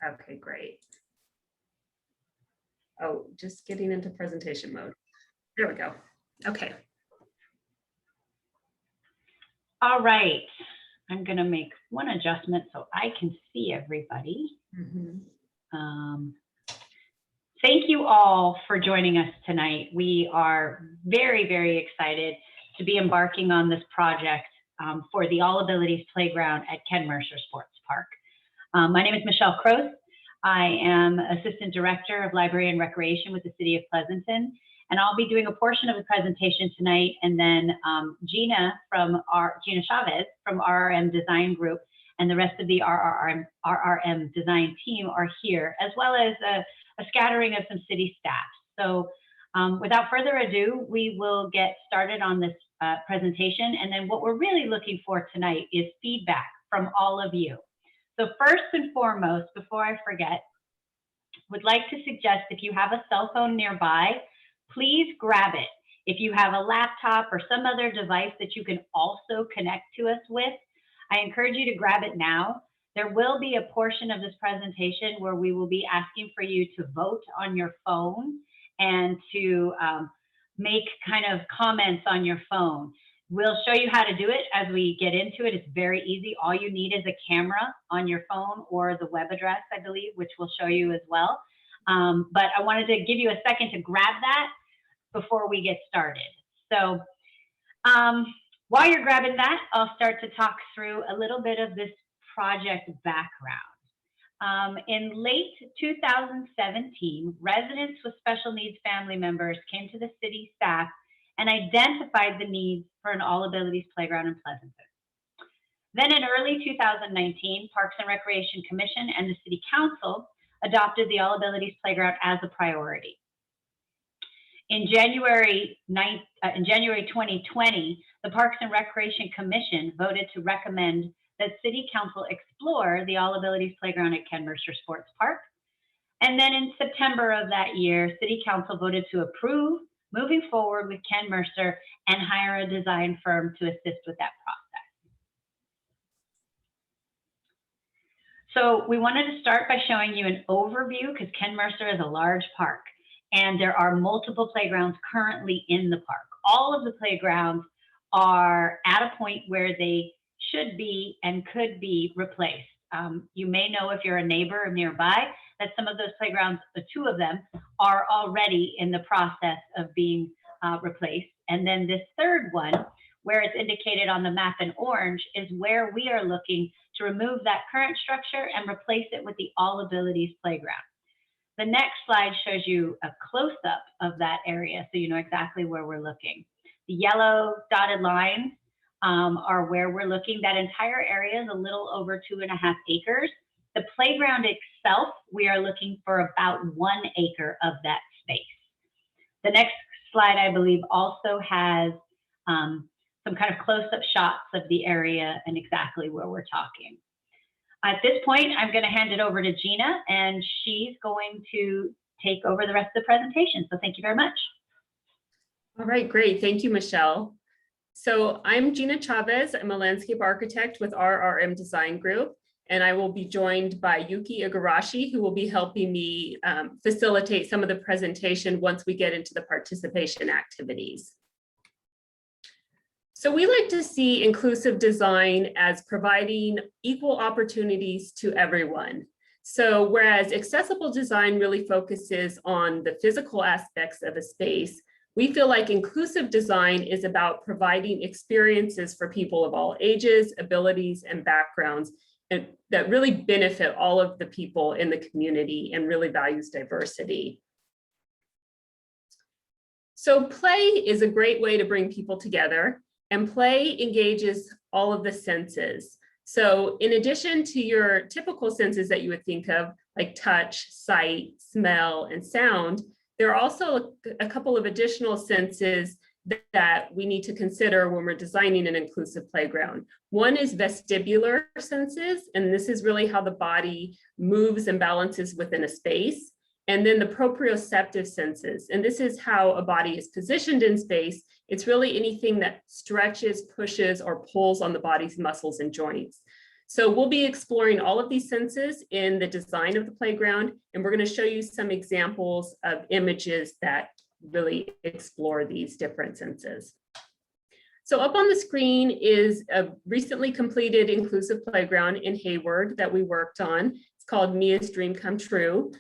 Okay, great. Oh, just getting into presentation mode. There we go. Okay. All right. I'm going to make one adjustment so I can see everybody. Thank you all for joining us tonight. We are very, very excited to be embarking on this project for the All Abilities Playground at Ken Mercer Sports Park. My name is Michelle Croce. I am Assistant Director of Library and Recreation with the City of Pleasanton, and I'll be doing a portion of the presentation tonight, and then Gina Chavez from RRM Design Group and the rest of the RRM Design team are here, as well as a scattering of some city staff. So without further ado, we will get started on this presentation, and then what we're really looking for tonight is feedback from all of you. So first and foremost, before I forget, would like to suggest if you have a cell phone nearby, please grab it. If you have a laptop or some other device that you can also connect to us with, I encourage you to grab it now. There will be a portion of this presentation where we will be asking for you to vote on your phone and to make kind of comments on your phone. We'll show you how to do it as we get into it. It's very easy. All you need is a camera on your phone or the web address, I believe, which we'll show you as well. But I wanted to give you a second to grab that before we get started. So while you're grabbing that, I'll start to talk through a little bit of this project background. In late 2017, residents with special needs family members came to the city staff and identified the need for an All Abilities Playground in Pleasanton. Then in early 2019, Parks and Recreation Commission and the City Council adopted the All Abilities Playground as a priority. In January 2020, the Parks and Recreation Commission voted to recommend that City Council explore the All Abilities Playground at Ken Mercer Sports Park. And then in September of that year, City Council voted to approve moving forward with Ken Mercer and hire a design firm to assist with that process. So we wanted to start by showing you an overview because Ken Mercer is a large park and there are multiple playgrounds currently in the park. All of the playgrounds are at a point where they should be and could be replaced. You may know if you're a neighbor or nearby that some of those playgrounds, the two of them, are already in the process of being replaced. And then this third one, where it's indicated on the map in orange, is where we are looking to remove that current structure and replace it with the All Abilities Playground. The next slide shows you a close-up of that area so you know exactly where we're looking. The yellow dotted lines are where we're looking. That entire area is a little over 2.5 acres. The playground itself, we are looking for about 1 acre of that space. The next slide, I believe, also has some kind of close-up shots of the area and exactly where we're talking. At this point, I'm going to hand it over to Gina, and she's going to take over the rest of the presentation. So thank you very much. All right, great. Thank you, Michelle. So I'm Gina Chavez. I'm a landscape architect with RRM Design Group, and I will be joined by Yuki Igarashi, who will be helping me facilitate some of the presentation once we get into the participation activities. So we like to see inclusive design as providing equal opportunities to everyone. So whereas accessible design really focuses on the physical aspects of a space, we feel like inclusive design is about providing experiences for people of all ages, abilities, and backgrounds, and that really benefit all of the people in the community and really values diversity. So play is a great way to bring people together, and play engages all of the senses. So in addition to your typical senses that you would think of, like touch, sight, smell, and sound, there are also a couple of additional senses that we need to consider when we're designing an inclusive playground. One is vestibular senses, and this is really how the body moves and balances within a space. And then the proprioceptive senses, and this is how a body is positioned in space. It's really anything that stretches, pushes, or pulls on the body's muscles and joints. So we'll be exploring all of these senses in the design of the playground, and we're going to show you some examples of images that really explore these different senses. So up on the screen is a recently completed inclusive playground in Hayward that we worked on. It's called Mia's Dream Come True.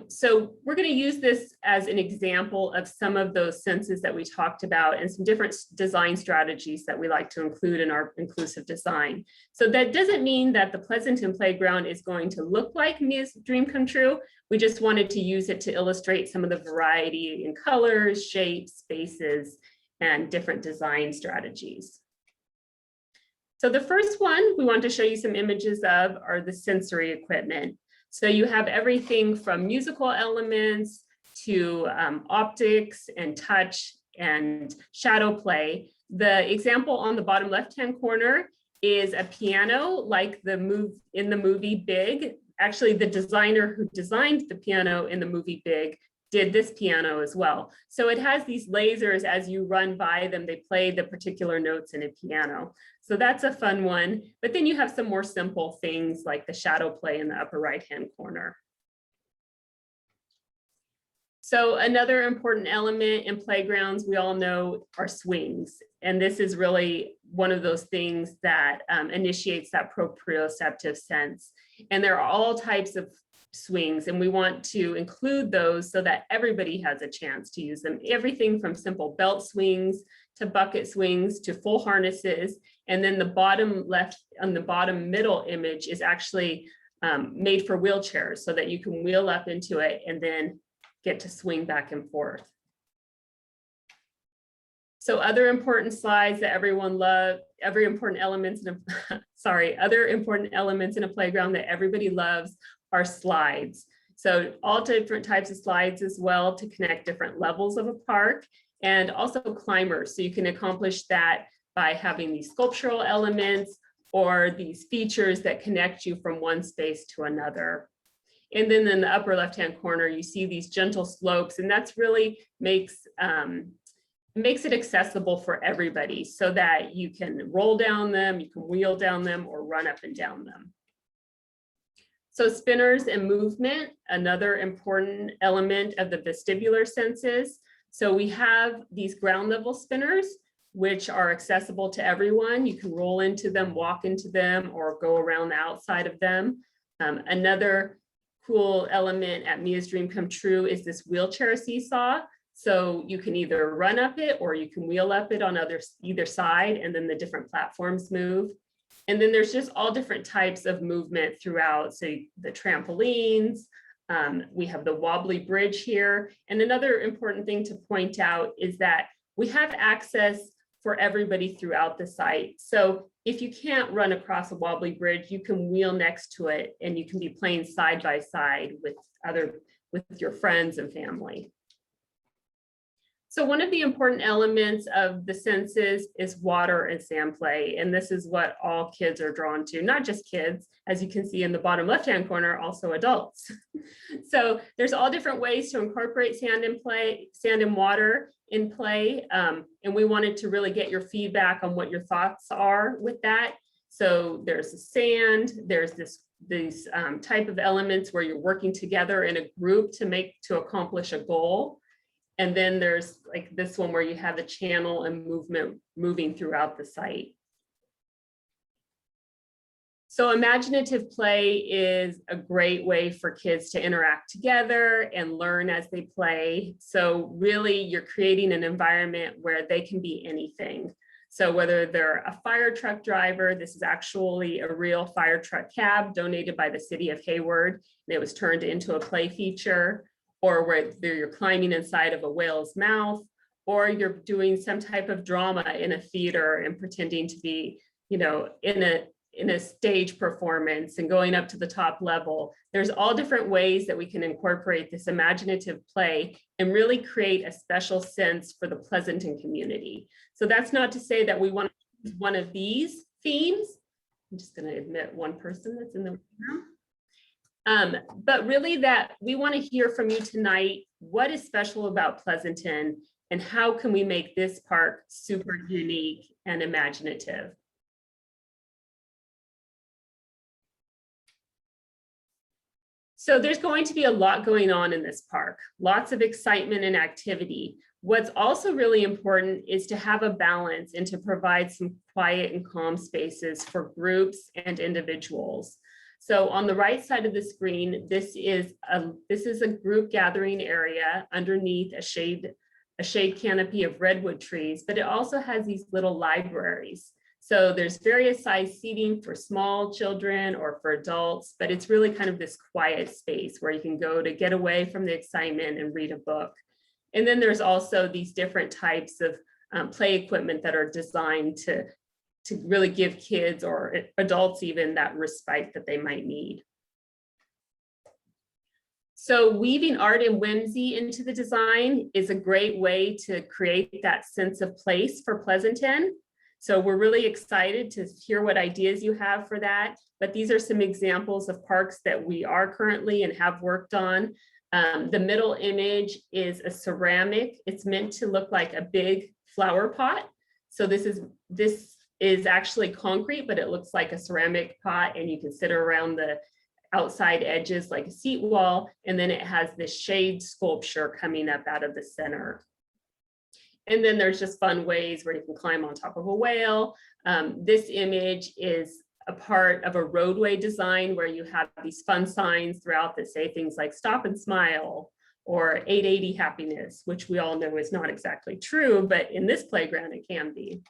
So we're going to use this as an example of some of those senses that we talked about and some different design strategies that we like to include in our inclusive design. So that doesn't mean that the Pleasanton playground is going to look like Mia's Dream Come True. We just wanted to use it to illustrate some of the variety in colors, shapes, spaces, and different design strategies. So the first one we want to show you some images of are the sensory equipment. So you have everything from musical elements to optics and touch and shadow play. The example on the bottom left-hand corner is a piano like in the movie Big. Actually, the designer who designed the piano in the movie Big did this piano as well. So it has these lasers. As you run by them, they play the particular notes in a piano. So that's a fun one. But then you have some more simple things like the shadow play in the upper right-hand corner. So another important element in playgrounds, we all know, are swings. And this is really one of those things that initiates that proprioceptive sense. And there are all types of swings, and we want to include those so that everybody has a chance to use them. Everything from simple belt swings to bucket swings to full harnesses. And then the bottom left on the bottom middle image is actually made for wheelchairs so that you can wheel up into it and then get to swing back and forth. So other important slides that everyone loves, other important elements in a playground that everybody loves are slides. So all different types of slides as well to connect different levels of a park, and also climbers. So you can accomplish that by having these sculptural elements or these features that connect you from one space to another. And then in the upper left-hand corner, you see these gentle slopes, and that's really makes it accessible for everybody so that you can roll down them, you can wheel down them, or run up and down them. So spinners and movement, another important element of the vestibular senses. So we have these ground level spinners, which are accessible to everyone. You can roll into them, walk into them, or go around the outside of them. Another cool element at Mia's Dream Come True is this wheelchair seesaw. So you can either run up it or you can wheel up it on either side, and then the different platforms move. And then there's just all different types of movement throughout. So the trampolines, we have the wobbly bridge here. And another important thing to point out is that we have access for everybody throughout the site. So if you can't run across a wobbly bridge, you can wheel next to it and you can be playing side by side with your friends and family. So one of the important elements of the senses is water and sand play. And this is what all kids are drawn to, not just kids, as you can see in the bottom left-hand corner, also adults. So there's all different ways to incorporate sand and water in play. And we wanted to really get your feedback on what your thoughts are with that. So there's the sand, there's these type of elements where you're working together in a group to accomplish a goal. And then there's like this one where you have the channel and movement moving throughout the site. So imaginative play is a great way for kids to interact together and learn as they play. So really you're creating an environment where they can be anything. So whether they're a fire truck driver, this is actually a real fire truck cab donated by the city of Hayward, and it was turned into a play feature. Or whether you're climbing inside of a whale's mouth, or you're doing some type of drama in a theater and pretending to be, in a stage performance and going up to the top level. There's all different ways that we can incorporate this imaginative play and really create a special sense for the Pleasanton community. So that's not to say that we want to use one of these themes. I'm just going to admit one person that's in the room. But really that we want to hear from you tonight, what is special about Pleasanton and how can we make this park super unique and imaginative? So there's going to be a lot going on in this park, lots of excitement and activity. What's also really important is to have a balance and to provide some quiet and calm spaces for groups and individuals. So on the right side of the screen, this is a group gathering area underneath a shade canopy of redwood trees, but it also has these little libraries. So there's various size seating for small children or for adults, but it's really kind of this quiet space where you can go to get away from the excitement and read a book. And then there's also these different types of play equipment that are designed to really give kids or adults even that respite that they might need. So weaving art and whimsy into the design is a great way to create that sense of place for Pleasanton. So we're really excited to hear what ideas you have for that. But these are some examples of parks that we are currently and have worked on. The middle image is a ceramic. It's meant to look like a big flower pot. So this is actually concrete, but it looks like a ceramic pot, and you can sit around the outside edges like a seat wall. And then it has this shade sculpture coming up out of the center. And then there's just fun ways where you can climb on top of a whale. This image is a part of a roadway design where you have these fun signs throughout that say things like stop and smile or 880 happiness, which we all know is not exactly true, but in this playground it can be.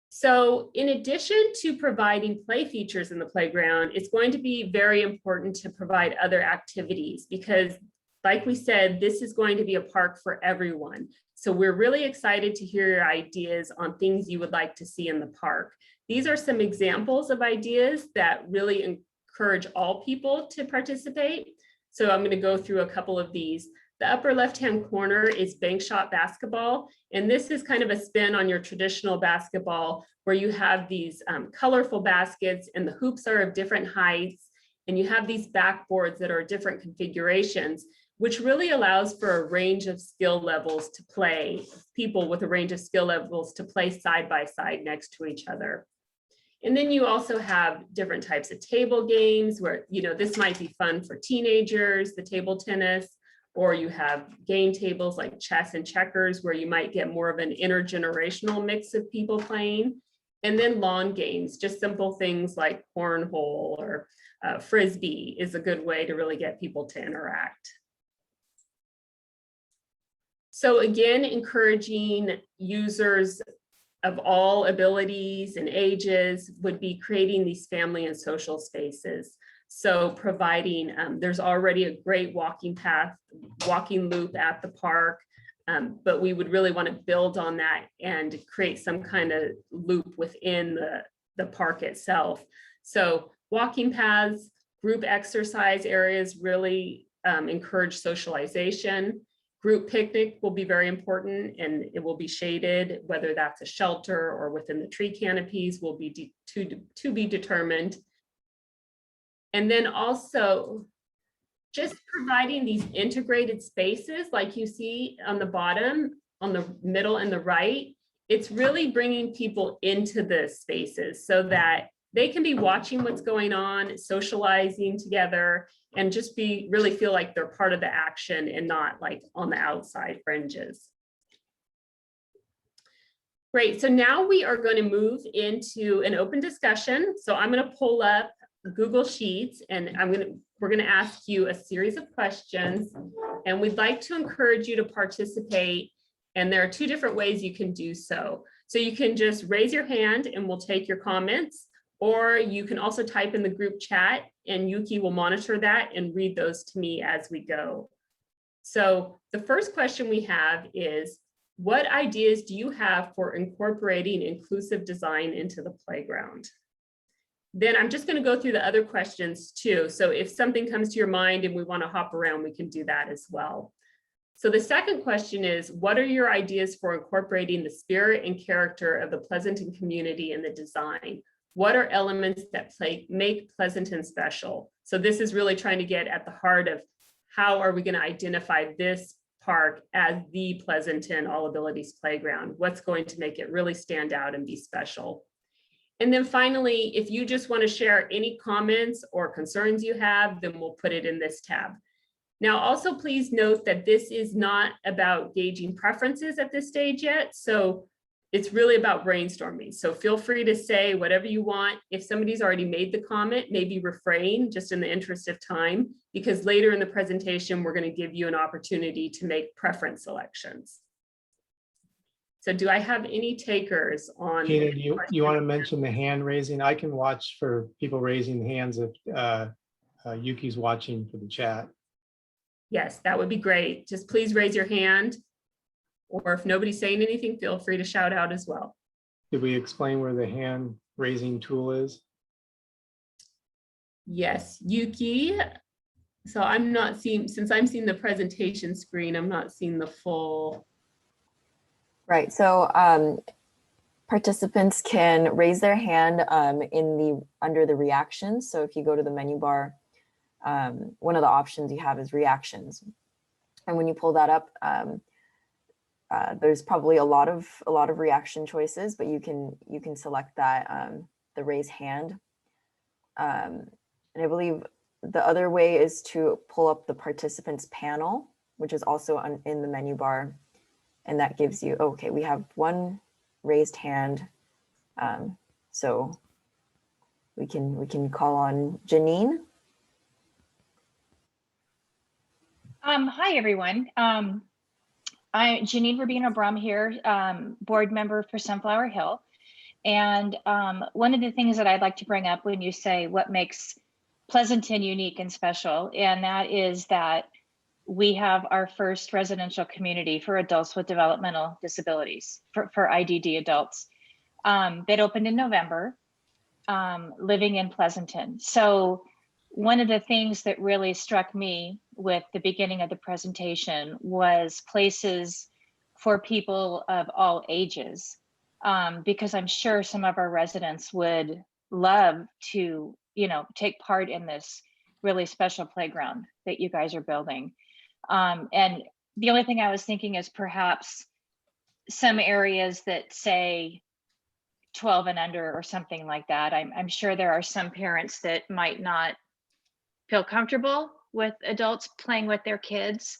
So in addition to providing play features in the playground, it's going to be very important to provide other activities because, like we said, this is going to be a park for everyone. So we're really excited to hear your ideas on things you would like to see in the park. These are some examples of ideas that really encourage all people to participate. So I'm going to go through a couple of these. The upper left-hand corner is bank shot basketball. And this is kind of a spin on your traditional basketball where you have these colorful baskets and the hoops are of different heights. And you have these backboards that are different configurations, which really allows for a range of skill levels to play, people with a range of skill levels to play side by side next to each other. And then you also have different types of table games where, this might be fun for teenagers, the table tennis, or you have game tables like chess and checkers where you might get more of an intergenerational mix of people playing. And then lawn games, just simple things like cornhole or frisbee is a good way to really get people to interact. So again, encouraging users of all abilities and ages would be creating these family and social spaces. So providing, there's already a great walking path, walking loop at the park, but we would really want to build on that and create some kind of loop within the park itself. So walking paths, group exercise areas really encourage socialization. Group picnic will be very important and it will be shaded, whether that's a shelter or within the tree canopies will be to be determined. And then also just providing these integrated spaces like you see on the bottom, on the middle and the right, it's really bringing people into the spaces so that they can be watching what's going on, socializing together, and just really feel like they're part of the action and not like on the outside fringes. Great, so now we are going to move into an open discussion. So I'm going to pull up Google Sheets and we're going to ask you a series of questions and we'd like to encourage you to participate. And there are two different ways you can do so. So you can just raise your hand and we'll take your comments, or you can also type in the group chat and Yuki will monitor that and read those to me as we go. So the first question we have is, what ideas do you have for incorporating inclusive design into the playground? Then I'm just going to go through the other questions too. So if something comes to your mind and we want to hop around, we can do that as well. So the second question is, what are your ideas for incorporating the spirit and character of the Pleasanton community in the design? What are elements that make Pleasanton special? So this is really trying to get at the heart of how are we going to identify this park as the Pleasanton All Abilities Playground? What's going to make it really stand out and be special? And then finally, if you just want to share any comments or concerns you have, then we'll put it in this tab. Now, also please note that this is not about gauging preferences at this stage yet. So it's really about brainstorming. So feel free to say whatever you want. If somebody's already made the comment, maybe refrain just in the interest of time, because later in the presentation, we're going to give you an opportunity to make preference selections. So do I have any takers on? Gina, do you want to mention the hand raising? I can watch for people raising hands if Yuki's watching for the chat. Yes, that would be great. Just please raise your hand. Or if nobody's saying anything, feel free to shout out as well. Did we explain where the hand raising tool is? Yes, Yuki. So I'm not seeing, since I'm seeing the presentation screen, I'm not seeing the full. Right, so participants can raise their hand under the reactions. So if you go to the menu bar, one of the options you have is reactions. And when you pull that up, there's probably a lot of reaction choices, but you can select that, the raise hand. And I believe the other way is to pull up the participants panel, which is also in the menu bar. And that gives you, okay, we have one raised hand. So we can call on Janine. Hi, everyone. I'm Janine Rubino-Brum here, board member for Sunflower Hill. And one of the things that I'd like to bring up when you say what makes Pleasanton unique and special, and that is that we have our first residential community for adults with developmental disabilities, for IDD adults, that opened in November, living in Pleasanton. So one of the things that really struck me with the beginning of the presentation was places for people of all ages, because I'm sure some of our residents would love to, take part in this really special playground that you guys are building. And the only thing I was thinking is perhaps some areas that say 12 and under or something like that. I'm sure there are some parents that might not feel comfortable with adults playing with their kids.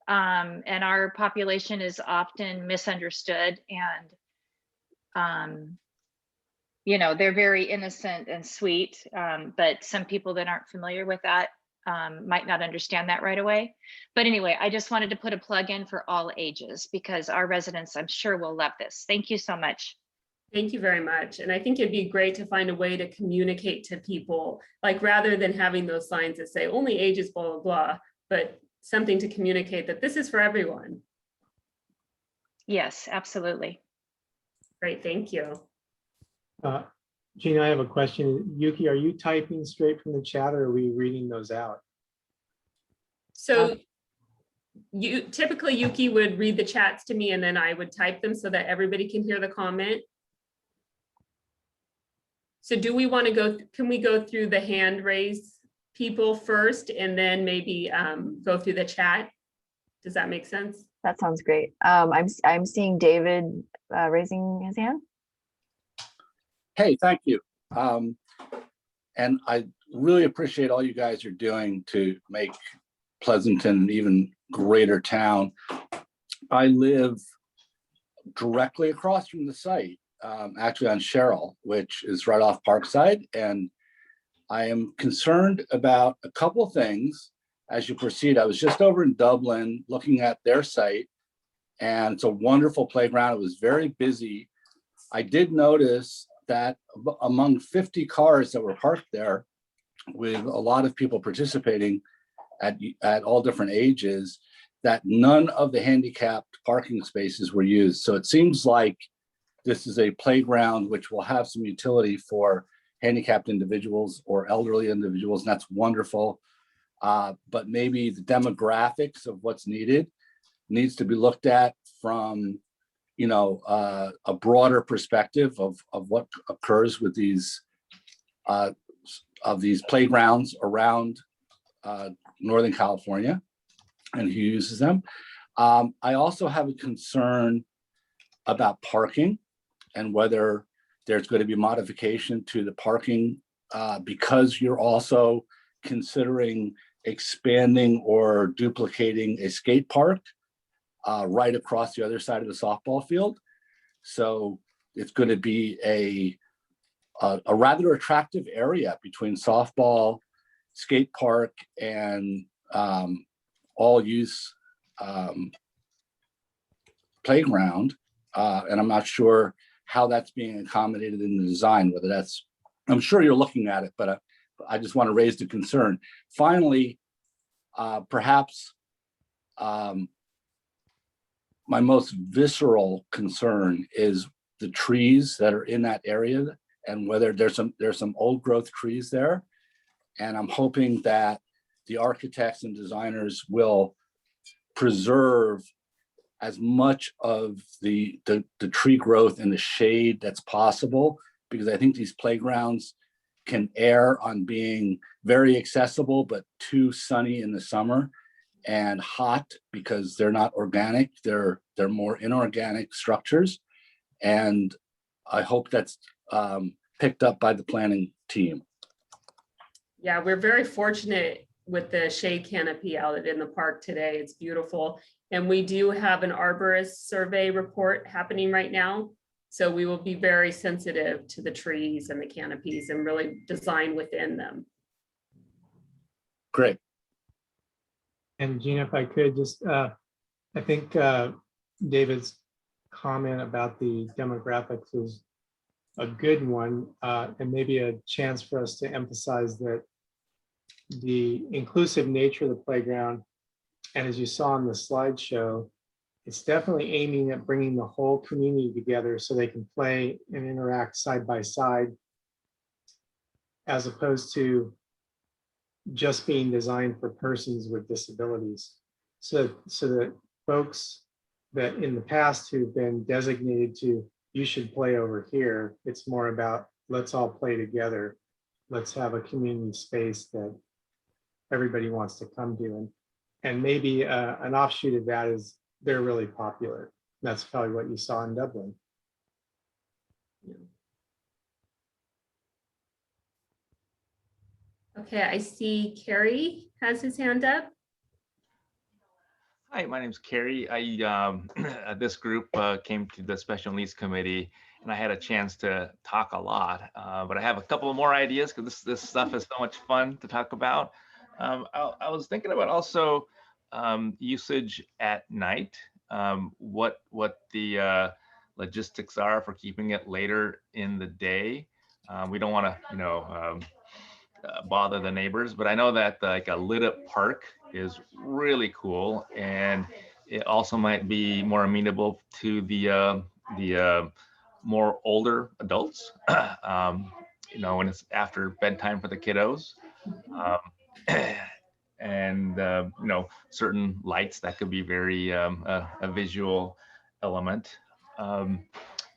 And our population is often misunderstood, and they're very innocent and sweet, but some people that aren't familiar with that might not understand that right away. But anyway, I just wanted to put a plug in for all ages, because our residents, I'm sure, will love this. Thank you so much. Thank you very much. And I think it'd be great to find a way to communicate to people, like rather than having those signs that say only ages, blah, blah, blah, but something to communicate that this is for everyone. Yes, absolutely. Great, thank you. Gina, I have a question. Yuki, are you typing straight from the chat, or are we reading those out? So typically Yuki would read the chats to me and then I would type them so that everybody can hear the comment. So do we want to can we go through the hand raise people first and then maybe go through the chat? Does that make sense? That sounds great. I'm seeing David raising his hand. Hey, thank you. And I really appreciate all you guys are doing to make Pleasanton an even greater town. I live directly across from the site, actually on Sherrill, which is right off Parkside. And I am concerned about a couple of things as you proceed. I was just over in Dublin looking at their site, and it's a wonderful playground. It was very busy. I did notice that among 50 cars that were parked there, with a lot of people participating at all different ages, that none of the handicapped parking spaces were used. So it seems like this is a playground which will have some utility for handicapped individuals or elderly individuals, and that's wonderful. But maybe the demographics of what's needed needs to be looked at from a broader perspective of what occurs with these playgrounds around Northern California and who uses them. I also have a concern about parking and whether There's going to be modification to the parking because you're also considering expanding or duplicating a skate park right across the other side of the softball field. So it's going to be a rather attractive area between softball, skate park, and all use playground. And I'm not sure how that's being accommodated in the design, whether that's, I'm sure you're looking at it, but I just want to raise the concern. Finally, perhaps my most visceral concern is the trees that are in that area and whether there's some old growth trees there. And I'm hoping that the architects and designers will preserve as much of the tree growth and the shade that's possible, because I think these playgrounds can err on being very accessible, but too sunny in the summer and hot because they're not organic. They're more inorganic structures. And I hope that's picked up by the planning team. Yeah, we're very fortunate with the shade canopy out in the park today. It's beautiful. And we do have an arborist survey report happening right now. So we will be very sensitive to the trees and the canopies and really design within them. Great. And Gina, if I could just, I think David's comment about the demographics is a good one, and maybe a chance for us to emphasize that the inclusive nature of the playground, and as you saw in the slideshow, it's definitely aiming at bringing the whole community together so they can play and interact side by side, as opposed to just being designed for persons with disabilities. So that folks that in the past who've been designated to, you should play over here, it's more about let's all play together. Let's have a community space that everybody wants to come to. And maybe an offshoot of that is they're really popular. That's probably what you saw in Dublin. Okay, I see Kerry has his hand up. Hi, my name's Kerry. This group came to the Special Needs Committee, and I had a chance to talk a lot, but I have a couple more ideas because this stuff is so much fun to talk about. I was thinking about also usage at night, what the logistics are for keeping it later in the day. We don't want to, bother the neighbors, but I know that like a lit up park is really cool, and it also might be more amenable to the more older adults. When it's after bedtime for the kiddos, and certain lights that could be very a visual element.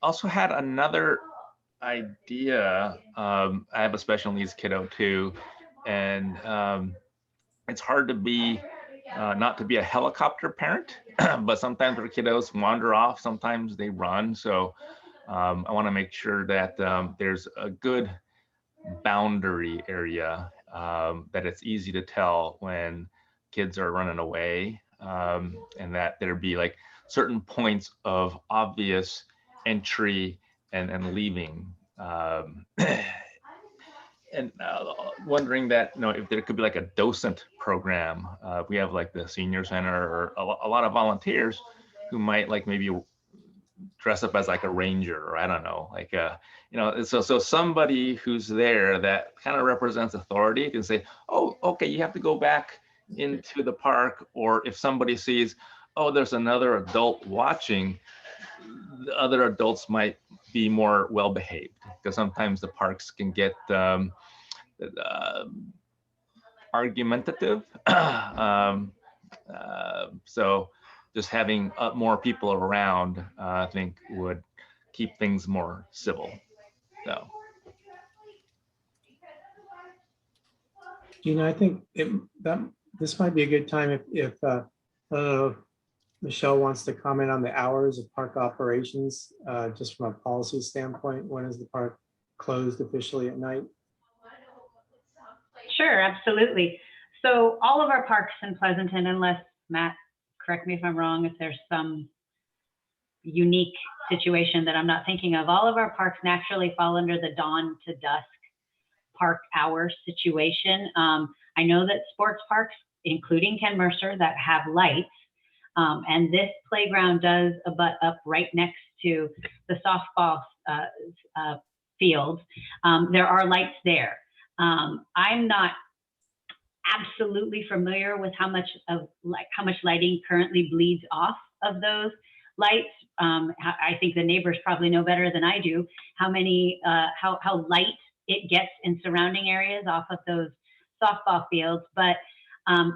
Also had another idea. I have a special needs kiddo too, and it's hard to be not to be a helicopter parent, but sometimes our kiddos wander off, sometimes they run. So I want to make sure that there's a good boundary area, that it's easy to tell when kids are running away, and that there be like certain points of obvious entry and leaving, and wondering that if there could be like a docent program. We have like the senior center or a lot of volunteers who might like maybe dress up as like a ranger, or I don't know, like so somebody who's there that kind of represents authority can say, oh, okay, you have to go back into the park. Or if somebody sees, oh, there's another adult watching, the other adults might be more well behaved, because sometimes the parks can get argumentative. So just having more people around, I think would keep things more civil. So. Gina, I think this might be a good time if I don't know Michelle wants to comment on the hours of park operations, just from a policy standpoint. When is the park closed officially at night? Sure, absolutely. So all of our parks in Pleasanton, unless Matt, correct me if I'm wrong, if there's some unique situation that I'm not thinking of, all of our parks naturally fall under the dawn to dusk park hour situation. I know that sports parks, including Ken Mercer, that have lights, and this playground does abut up right next to the softball field. There are lights there. I'm not absolutely familiar with how much lighting currently bleeds off of those lights. I think the neighbors probably know better than I do how light it gets in surrounding areas off of those softball fields. But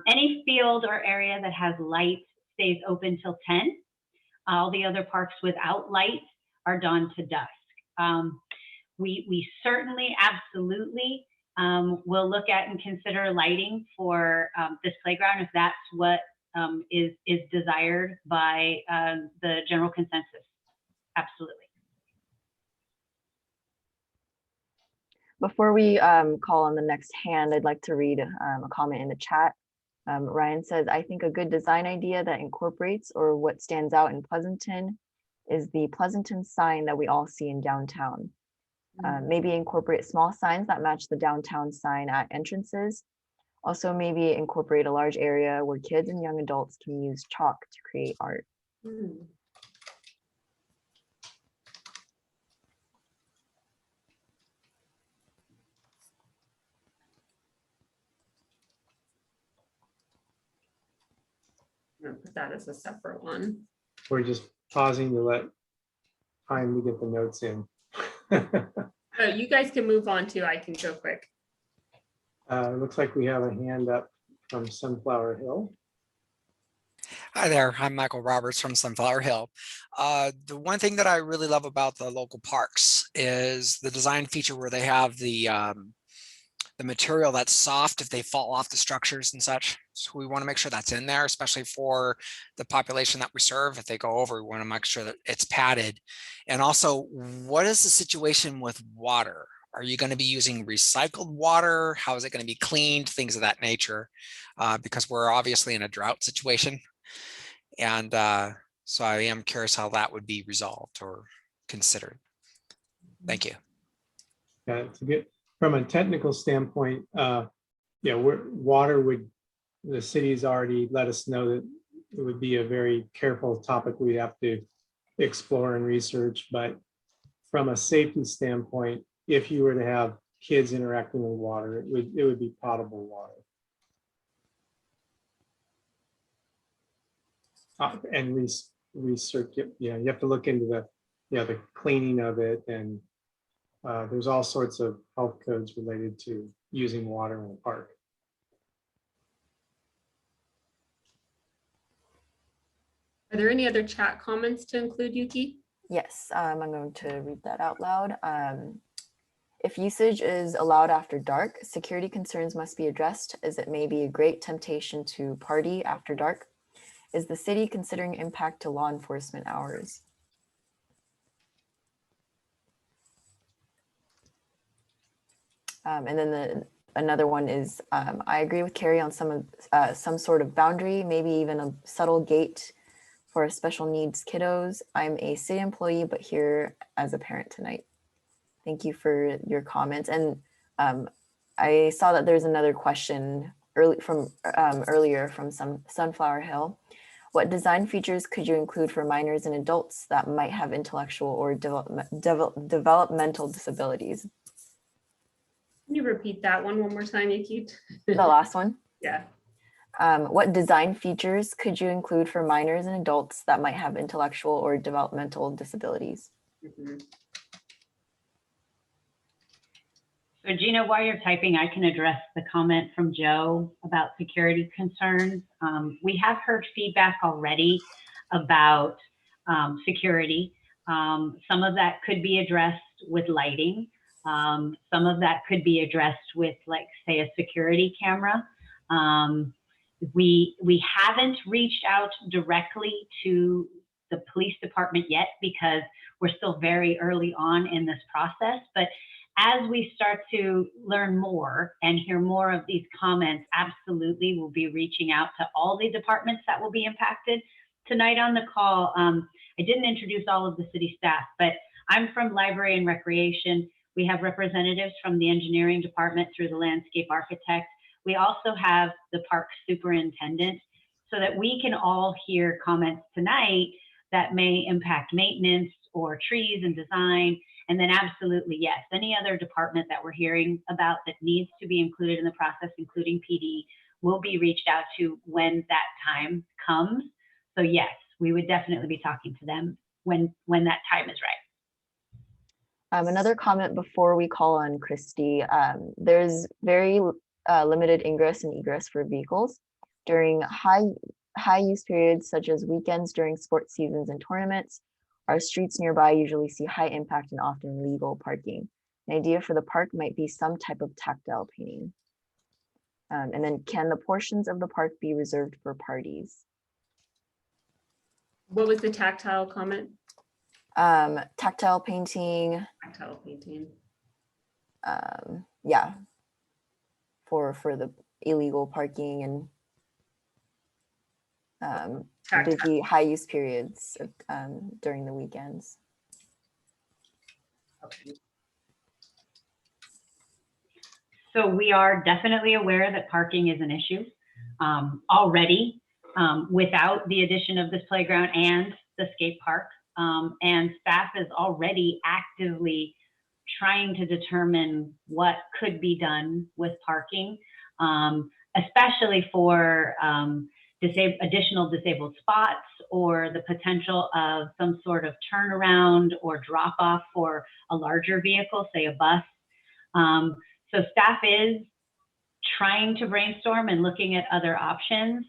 any field or area that has light stays open till 10. All the other parks without light are dawn to dusk. We certainly, absolutely will look at and consider lighting for this playground if that's what is desired by the general consensus. Absolutely. Before we call on the next hand, I'd like to read a comment in the chat. Ryan says, I think a good design idea that incorporates or what stands out in Pleasanton is the Pleasanton sign that we all see in downtown. Maybe incorporate small signs that match the downtown sign at entrances. Also, maybe incorporate a large area where kids and young adults can use chalk to create art. I'm gonna put that as a separate one. We're just pausing to let time to get the notes in. You guys can move on too. I can go quick. It looks like we have a hand up from Sunflower Hill. Hi there, I'm Michael Roberts from Sunflower Hill. The one thing that I really love about the local parks is the design feature where they have the material that's soft if they fall off the structures and such. So we want to make sure that's in there, especially for the population that we serve. If they go over, we want to make sure that it's padded. And also, what is the situation with water? Are you going to be using recycled water? How is it going to be cleaned? Things of that nature, because we're obviously in a drought situation. And so I am curious how that would be resolved or considered. Thank you. Yeah, it's a good. From a technical standpoint, yeah, water would, the city's already let us know that it would be a very careful topic we'd have to explore and research. But from a safety standpoint, if you were to have kids interacting with water, it would be potable water. And research it. Yeah, you have to look into the cleaning of it, and there's all sorts of health codes related to using water in a park. Are there any other chat comments to include, Yuki? Yes, I'm going to read that out loud. If usage is allowed after dark, security concerns must be addressed, as it may be a great temptation to party after dark. Is the city considering impact to law enforcement hours? And then another one is, I agree with Carrie on some sort of boundary, maybe even a subtle gate for special needs kiddos. I'm a city employee, but here as a parent tonight. Thank you for your comments. And I saw that there's another question earlier from Sunflower Hill. What design features could you include for minors and adults that might have intellectual or developmental disabilities? Can you repeat that one more time, Yuki? The last one? Yeah. What design features could you include for minors and adults that might have intellectual or developmental disabilities? Mm-hmm. So Gina, while you're typing, I can address the comment from Joe about security concerns. We have heard feedback already about security. Some of that could be addressed with lighting. Some of that could be addressed with, like, say, a security camera. We haven't reached out directly to the police department yet because we're still very early on in this process. But as we start to learn more and hear more of these comments, absolutely we'll be reaching out to all the departments that will be impacted. Tonight on the call, I didn't introduce all of the city staff, but I'm from Library and Recreation. We have representatives from the engineering department through the landscape architect. We also have the park superintendent, so that we can all hear comments tonight that may impact maintenance or trees and design. And then absolutely, yes, any other department that we're hearing about that needs to be included in the process, including PD, will be reached out to when that time comes. So yes, we would definitely be talking to them when that time is right. Another comment before we call on Christy. There's very limited ingress and egress for vehicles during high use periods, such as weekends during sports seasons and tournaments. Our streets nearby usually see high impact and often legal parking. An idea for the park might be some type of tactile painting. And then, can the portions of the park be reserved for parties? What was the tactile comment? Tactile painting. Tactile painting. Yeah, for the illegal parking and busy high use periods during the weekends. Okay. So we are definitely aware that parking is an issue already without the addition of this playground and the skate park. And staff is already actively trying to determine what could be done with parking, especially for additional disabled spots or the potential of some sort of turnaround or drop off for a larger vehicle, say a bus. So staff is trying to brainstorm and looking at other options.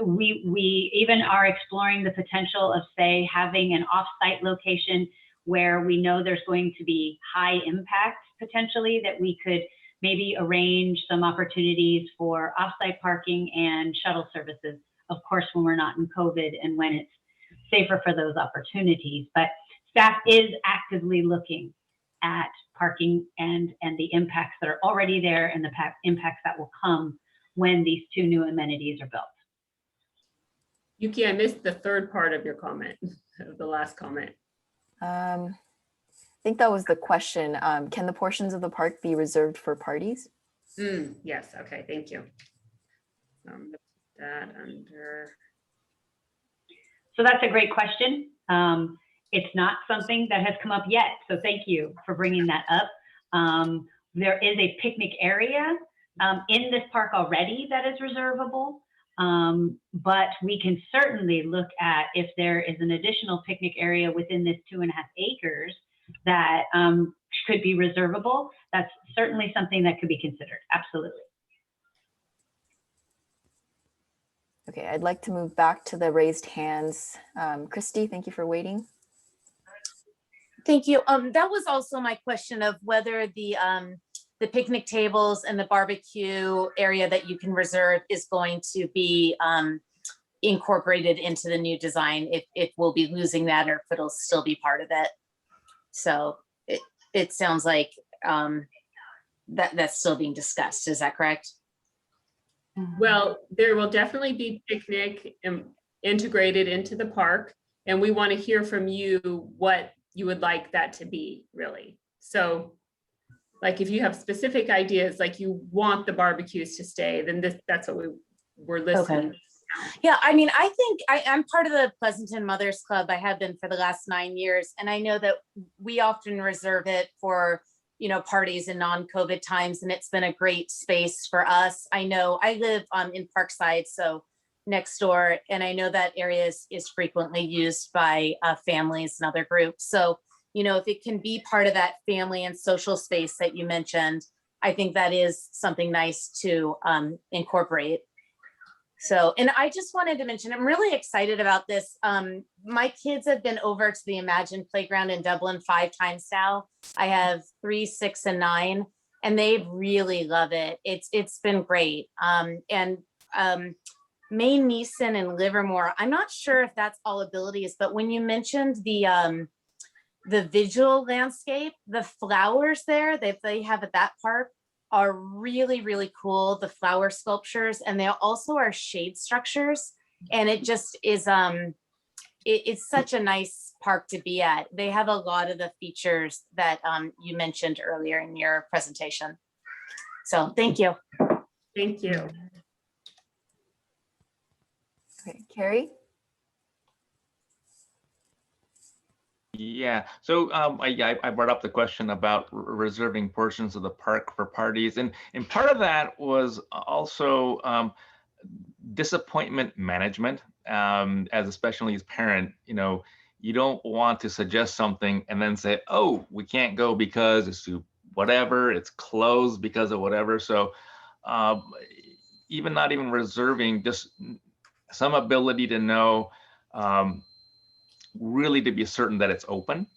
We even are exploring the potential of, say, having an off-site location where we know there's going to be high impact potentially, that we could maybe arrange some opportunities for off-site parking and shuttle services, of course, when we're not in COVID and when it's safer for those opportunities. But staff is actively looking at parking and the impacts that are already there and the impacts that will come when these two new amenities are built. Yuki, I missed the third part of your comment, of the last comment. I think that was the question. Can the portions of the park be reserved for parties? Yes, okay, thank you. That under. So that's a great question. It's not something that has come up yet, so thank you for bringing that up. There is a picnic area in this park already that is reservable, but we can certainly look at if there is an additional picnic area within this 2.5 acres that could be reservable. That's certainly something that could be considered, absolutely. Okay, I'd like to move back to the raised hands. Christy, thank you for waiting. Thank you. That was also my question of whether the picnic tables and the barbecue area that you can reserve is going to be incorporated into the new design, if we'll be losing that or if it'll still be part of it. So it sounds like that's still being discussed. Is that correct? Well, there will definitely be picnic integrated into the park, and we want to hear from you what you would like that to be, really. So like if you have specific ideas, like you want the barbecues to stay, then that's what we're listening. Okay. Yeah, I mean, I think I'm part of the Pleasanton Mothers Club. I have been for the last 9 years. And I know that we often reserve it for, parties in non-COVID times. And it's been a great space for us. I know I live in Parkside, so next door. And I know that area is frequently used by families and other groups. So, if it can be part of that family and social space that you mentioned, I think that is something nice to incorporate. So, and I just wanted to mention, I'm really excited about this. My kids have been over to the Imagine playground in Dublin 5 times now. I have 3, 6, and 9. and they really love it. It's been great. Maine Neeson and Livermore, I'm not sure if that's all abilities, but when you mentioned the visual landscape, the flowers there that they have at that park are really, really cool. The flower sculptures, and they also are shade structures. And it just is, it's such a nice park to be at. They have a lot of the features that you mentioned earlier in your presentation. So thank you. Thank you. Okay, Carrie? Yeah, so I brought up the question about reserving portions of the park for parties, and part of that was also disappointment management. As a special needs parent, you don't want to suggest something and then say, oh, we can't go because it's too whatever, it's closed because of whatever. So not even reserving, just some ability to know, really to be certain that it's open,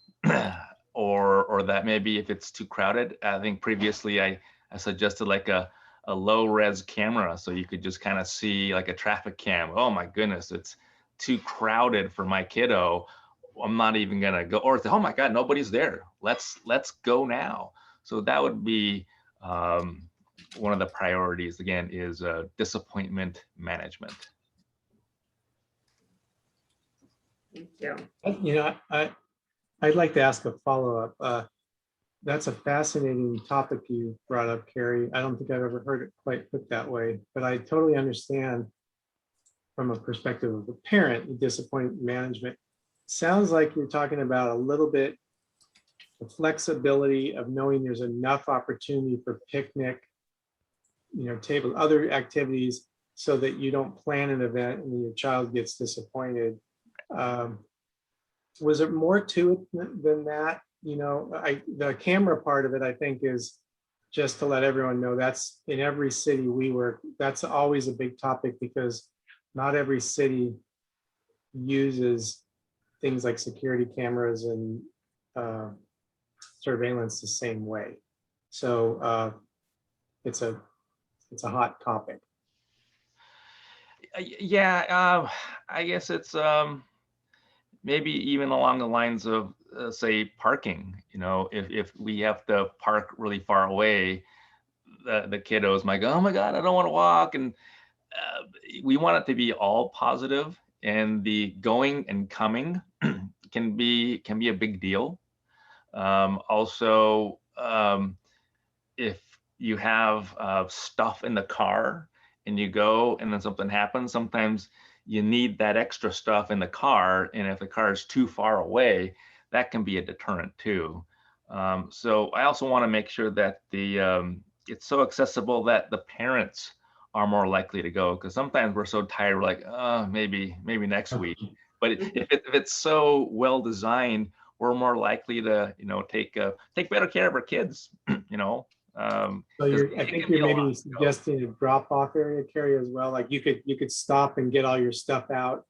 or that maybe if it's too crowded. I think previously I suggested like a low res camera, so you could just kind of see like a traffic cam. Oh my goodness, it's too crowded for my kiddo. I'm not even gonna go. Or oh my God, nobody's there. Let's go now. So that would be one of the priorities. Again, is disappointment management. Thank you. I'd like to ask a follow-up. That's a fascinating topic you brought up, Carrie. I don't think I've ever heard it quite put that way, but I totally understand from a perspective of the parent, disappointment management. Sounds like you're talking about a little bit the flexibility of knowing there's enough opportunity for picnic, table, other activities, so that you don't plan an event and your child gets disappointed. Was it more to it than that? The camera part of it, I think, is just to let everyone know that's in every city we work. That's always a big topic because not every city uses things like security cameras and surveillance the same way. So it's a hot topic. Yeah, I guess it's maybe even along the lines of say parking. If we have to park really far away, the kiddos might go, oh my God, I don't want to walk. And we want it to be all positive, and the going and coming can be a big deal. Also, if you have stuff in the car and you go and then something happens, sometimes you need that extra stuff in the car. And if the car is too far away, that can be a deterrent too. So I also want to make sure that it's so accessible that the parents are more likely to go, because sometimes we're so tired, we're like, oh, maybe next week. But if it's so well designed, we're more likely to take better care of our kids. So I think you're maybe suggesting a drop-off area, Carrie, as well. Like you could stop and get all your stuff out,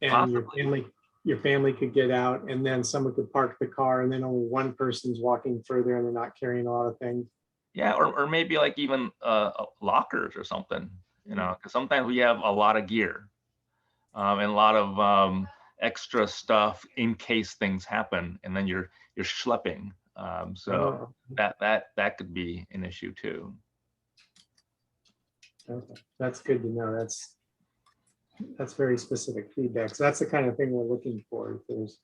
and possibly. your family could get out, and then someone could park the car, and then only one person's walking further, and they're not carrying a lot of things. Yeah, or maybe like even lockers or something, because sometimes we have a lot of gear and a lot of extra stuff in case things happen, and then you're schlepping. So that could be an issue too. Okay. That's good to know. That's very specific feedback. So that's the kind of thing we're looking for. If there's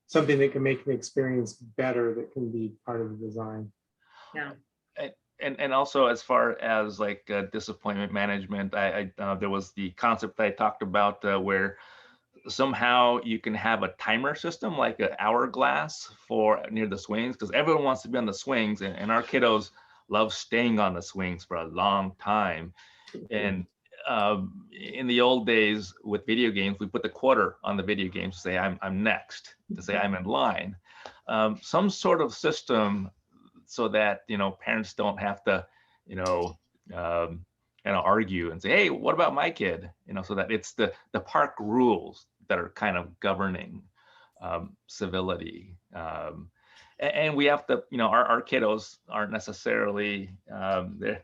something that can make the experience better, that can be part of the design. Yeah. And also, as far as like disappointment management, there was the concept that I talked about where somehow you can have a timer system, like an hourglass for near the swings, because everyone wants to be on the swings, and our kiddos love staying on the swings for a long time. And in the old days with video games, we put the quarter on the video games to say I'm next, to say I'm in line. Some sort of system so that parents don't have to kind of argue and say, hey, what about my kid? So that it's the park rules that are kind of governing civility. And we have to, our kiddos aren't necessarily,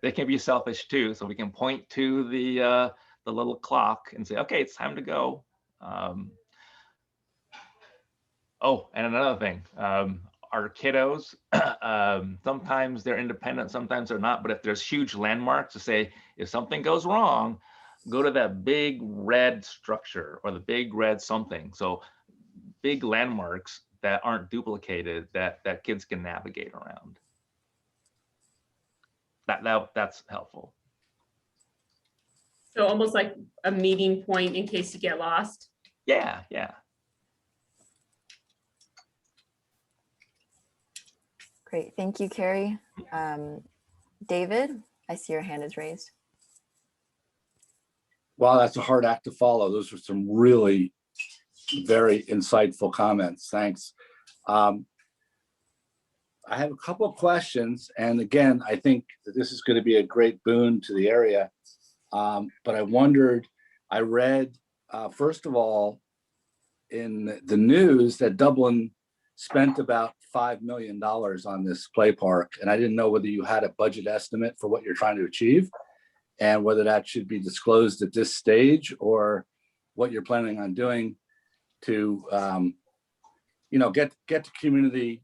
they can be selfish too. So we can point to the little clock and say, okay, it's time to go. Oh, and another thing, our kiddos, sometimes they're independent, sometimes they're not. But if there's huge landmarks to say, if something goes wrong, go to that big red structure or the big red something. So big landmarks that aren't duplicated, that kids can navigate around. That's helpful. So almost like a meeting point in case you get lost. Yeah, yeah. Great, thank you, Carrie. David, I see your hand is raised. Wow, that's a hard act to follow. Those were some really very insightful comments. Thanks. I have a couple of questions. And again, I think that this is going to be a great boon to the area. But I wondered, I read, first of all, in the news that Dublin spent about $5 million on this play park. And I didn't know whether you had a budget estimate for what you're trying to achieve and whether that should be disclosed at this stage or what you're planning on doing to, get the community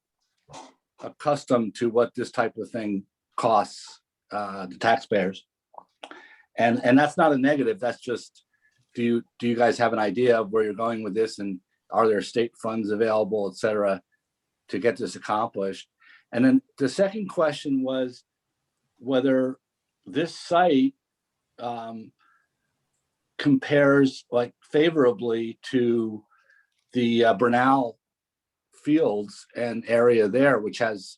accustomed to what this type of thing costs the taxpayers. And that's not a negative. That's just, do you guys have an idea of where you're going with this, and are there state funds available, et cetera, to get this accomplished? And then the second question was whether this site compares like favorably to the Bernal Fields and area there, which has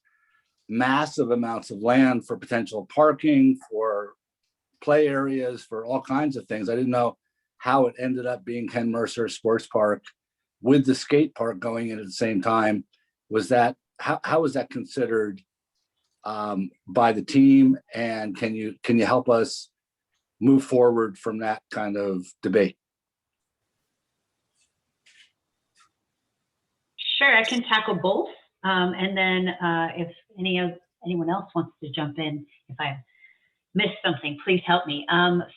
massive amounts of land for potential parking, for play areas, for all kinds of things. I didn't know how it ended up being Ken Mercer Sports Park with the skate park going in at the same time. Was that, how was that considered by the team? And can you help us move forward from that kind of debate? Sure, I can tackle both. And then if anyone else wants to jump in, if I missed something, please help me.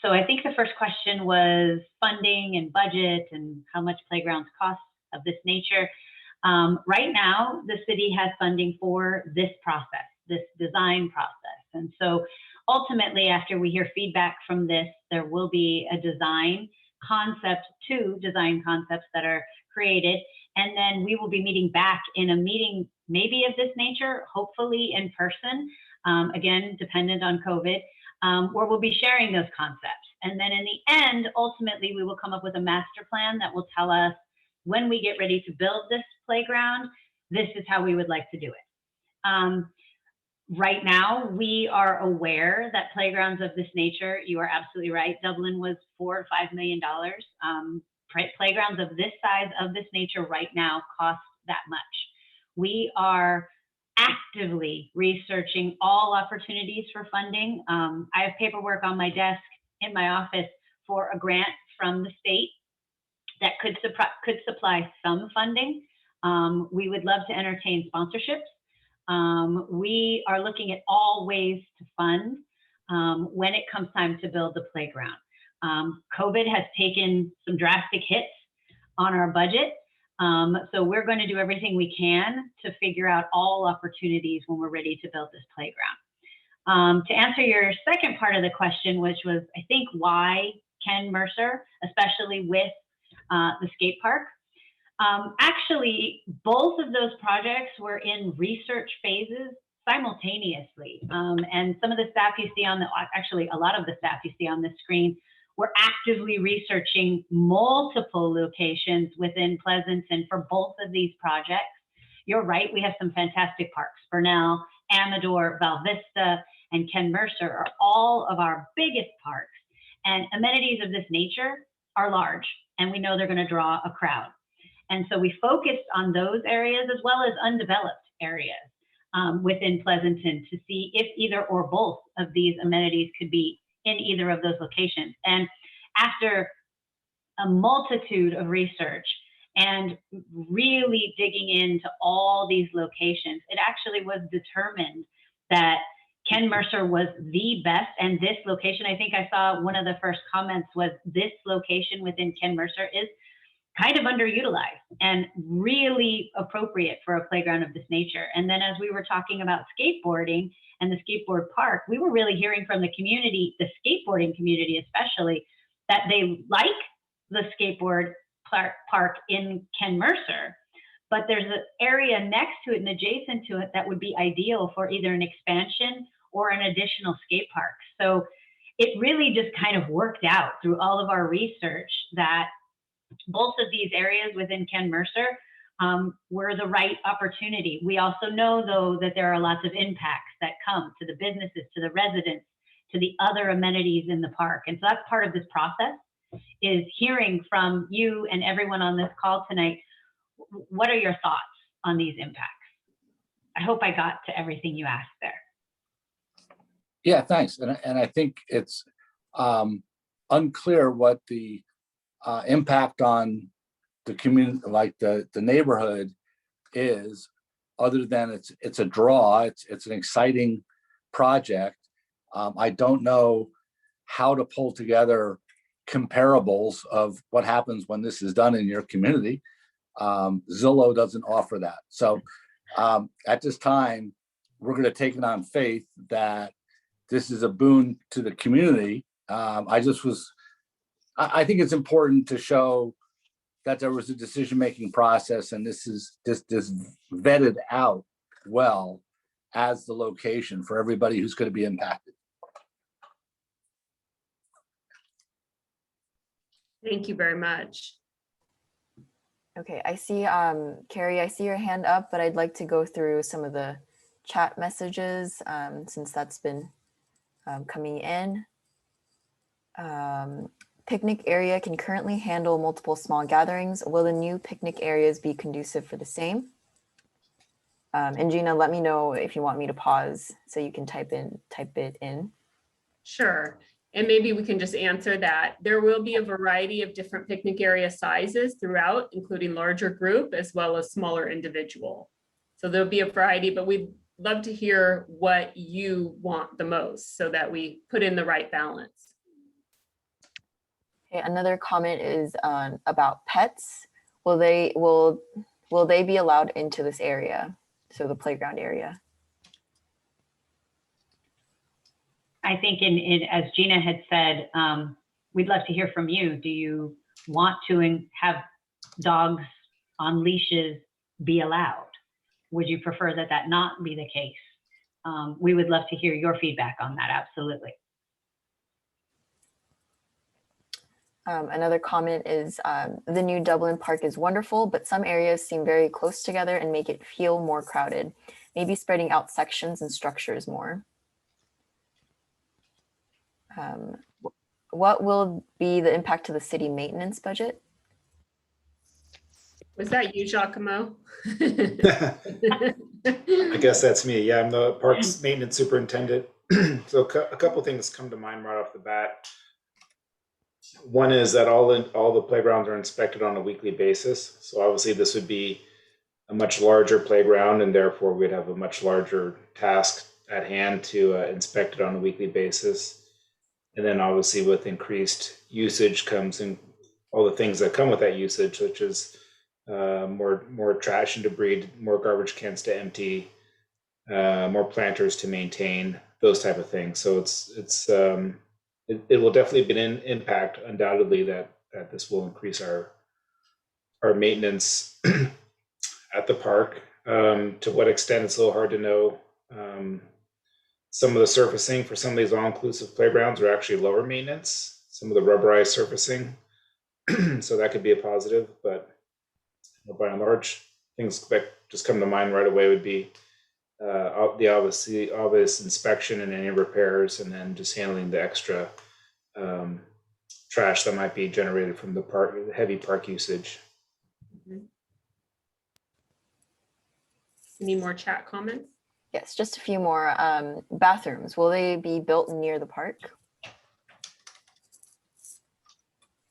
So I think the first question was funding and budget and how much playgrounds cost of this nature. Right now, the city has funding for this process, this design process. And so ultimately, after we hear feedback from this, there will be a design concept, 2 design concepts that are created. And then we will be meeting back in a meeting, maybe of this nature, hopefully in person, again, dependent on COVID, where we'll be sharing those concepts. And then in the end, ultimately, we will come up with a master plan that will tell us when we get ready to build this playground, this is how we would like to do it. Right now, we are aware that playgrounds of this nature, you are absolutely right, Dublin was $4 or $5 million. Playgrounds of this size, of this nature right now cost that much. We are actively researching all opportunities for funding. I have paperwork on my desk in my office for a grant from the state that could supply some funding. We would love to entertain sponsorships. We are looking at all ways to fund when it comes time to build the playground. COVID has taken some drastic hits on our budget. So we're going to do everything we can to figure out all opportunities when we're ready to build this playground. To answer your second part of the question, which was, I think, why Ken Mercer, especially with the skate park. Actually, both of those projects were in research phases simultaneously. And some of the staff you see on actually a lot of the staff you see on the screen were actively researching multiple locations within Pleasanton for both of these projects. You're right, we have some fantastic parks. Bernal, Amador, Val Vista, and Ken Mercer are all of our biggest parks. And amenities of this nature are large, and we know they're going to draw a crowd. And so we focused on those areas as well as undeveloped areas within Pleasanton to see if either or both of these amenities could be in either of those locations. And after a multitude of research and really digging into all these locations. It actually was determined that Ken Mercer was the best, and this location, I think I saw one of the first comments was this location within Ken Mercer is kind of underutilized and really appropriate for a playground of this nature. And then as we were talking about skateboarding and the skateboard park, we were really hearing from the community, the skateboarding community especially, that they like the skateboard park in Ken Mercer, but there's an area next to it and adjacent to it that would be ideal for either an expansion or an additional skate park. So it really just kind of worked out through all of our research that both of these areas within Ken Mercer were the right opportunity. We also know, though, that there are lots of impacts that come to the businesses, to the residents, to the other amenities in the park. And so that's part of this process, is hearing from you and everyone on this call tonight. What are your thoughts on these impacts? I hope I got to everything you asked there. Yeah, thanks. And I think it's unclear what the impact on the community, like the neighborhood, is, other than it's a draw. It's an exciting project. I don't know how to pull together comparables of what happens when this is done in your community. Zillow doesn't offer that. So at this time, we're going to take it on faith that this is a boon to the community. I think it's important to show that there was a decision-making process, and this vetted out well as the location for everybody who's going to be impacted. Thank you very much. Okay, I see, Carrie, I see your hand up, but I'd like to go through some of the chat messages since that's been coming in. Picnic area can currently handle multiple small gatherings. Will the new picnic areas be conducive for the same? And Gina, let me know if you want me to pause so you can type it in. Sure. And maybe we can just answer that. There will be a variety of different picnic area sizes throughout, including larger group as well as smaller individual. So there'll be a variety, but we'd love to hear what you want the most so that we put in the right balance. Okay, another comment is about pets. Will they be allowed into this area? So the playground area. I think as Gina had said, we'd love to hear from you. Do you want to have dogs on leashes be allowed? Would you prefer that not be the case? We would love to hear your feedback on that, absolutely. Another comment is the new Dublin Park is wonderful, but some areas seem very close together and make it feel more crowded. Maybe spreading out sections and structures more. What will be the impact to the city maintenance budget? Was that you, Giacomo? I guess that's me. Yeah, I'm the parks maintenance superintendent. So a couple things come to mind right off the bat. One is that all the playgrounds are inspected on a weekly basis. So obviously this would be a much larger playground, and therefore we'd have a much larger task at hand to inspect it on a weekly basis. And then obviously with increased usage comes in all the things that come with that usage, such as more trash and debris, more garbage cans to empty, more planters to maintain, those type of things. So it will definitely be an impact, undoubtedly, that this will increase our maintenance at the park. To what extent, it's a little hard to know. Some of the surfacing for some of these all-inclusive playgrounds are actually lower maintenance, some of the rubberized surfacing. So that could be a positive, but by and large, things that just come to mind right away would be the obvious inspection and any repairs, and then just handling the extra trash that might be generated from the heavy park usage. Any more chat comments? Yes, just a few more. Bathrooms, will they be built near the park?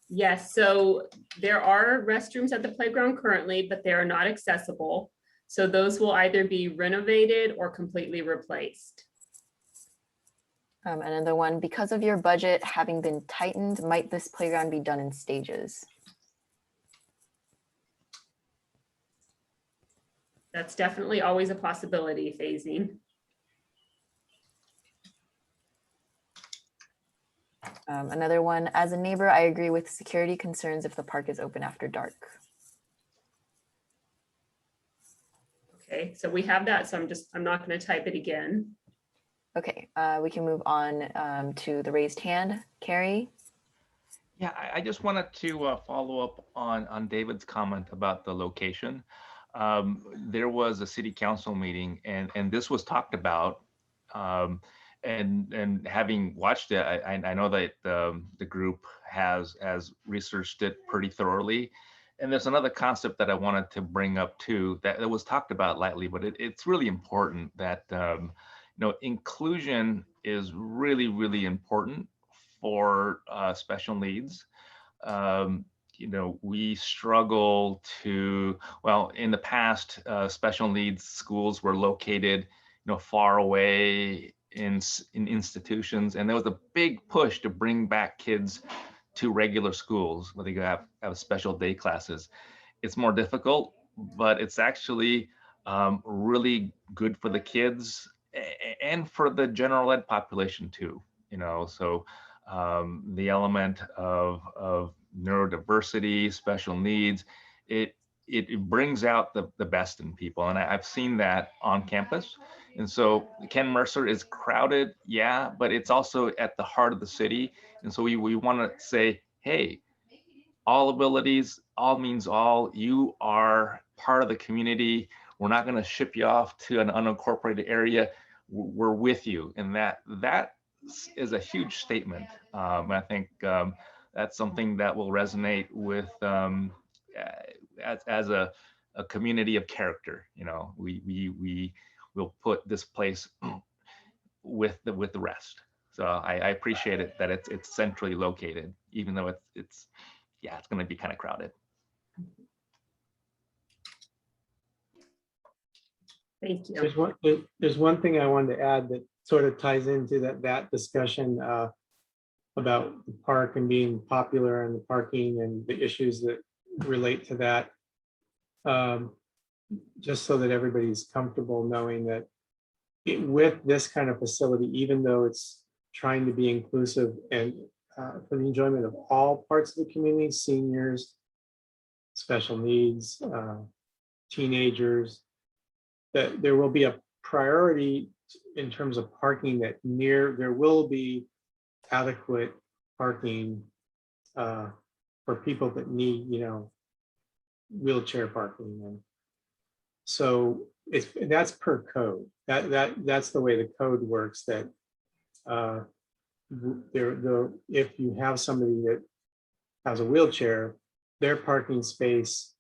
Yes, so there are restrooms at the playground currently, but they are not accessible. So those will either be renovated or completely replaced. Another one, because of your budget having been tightened, might this playground be done in stages? That's definitely always a possibility, phasing. Another one, as a neighbor, I agree with security concerns if the park is open after dark. Okay, so we have that, so I'm not going to type it again. Okay, we can move on to the raised hand. Carrie? Yeah, I just wanted to follow up on David's comment about the location. There was a city council meeting and this was talked about. And having watched it, I know that the group has researched it pretty thoroughly. And there's another concept that I wanted to bring up too that was talked about lightly, but it's really important that inclusion is really, really important for special needs. We struggle to, well, in the past, special needs schools were located, far away in institutions, and there was a big push to bring back kids to regular schools where they have special day classes. It's more difficult, but it's actually really good for the kids and for the general ed population too. So the element of neurodiversity, special needs, it brings out the best in people, and I've seen that on campus. And so Ken Mercer is crowded, yeah, but it's also at the heart of the city. And so we want to say, hey, all abilities, all means all. You are part of the community. We're not going to ship you off to an unincorporated area. We're with you, and that is a huge statement. I think that's something that will resonate with as a community of character. We will put this place with the rest. So I appreciate it that it's centrally located, even though it's going to be kind of crowded. Thank you. There's one thing I wanted to add that sort of ties into that discussion about the park and being popular and the parking and the issues that relate to that. Just so that everybody's comfortable knowing that with this kind of facility, even though it's trying to be inclusive and for the enjoyment of all parts of the community, seniors, special needs, teenagers, that there will be a priority in terms of parking that there will be adequate parking for people that need, wheelchair parking. And so that's per code. That's the way the code works, that if you have somebody that has a wheelchair, their parking space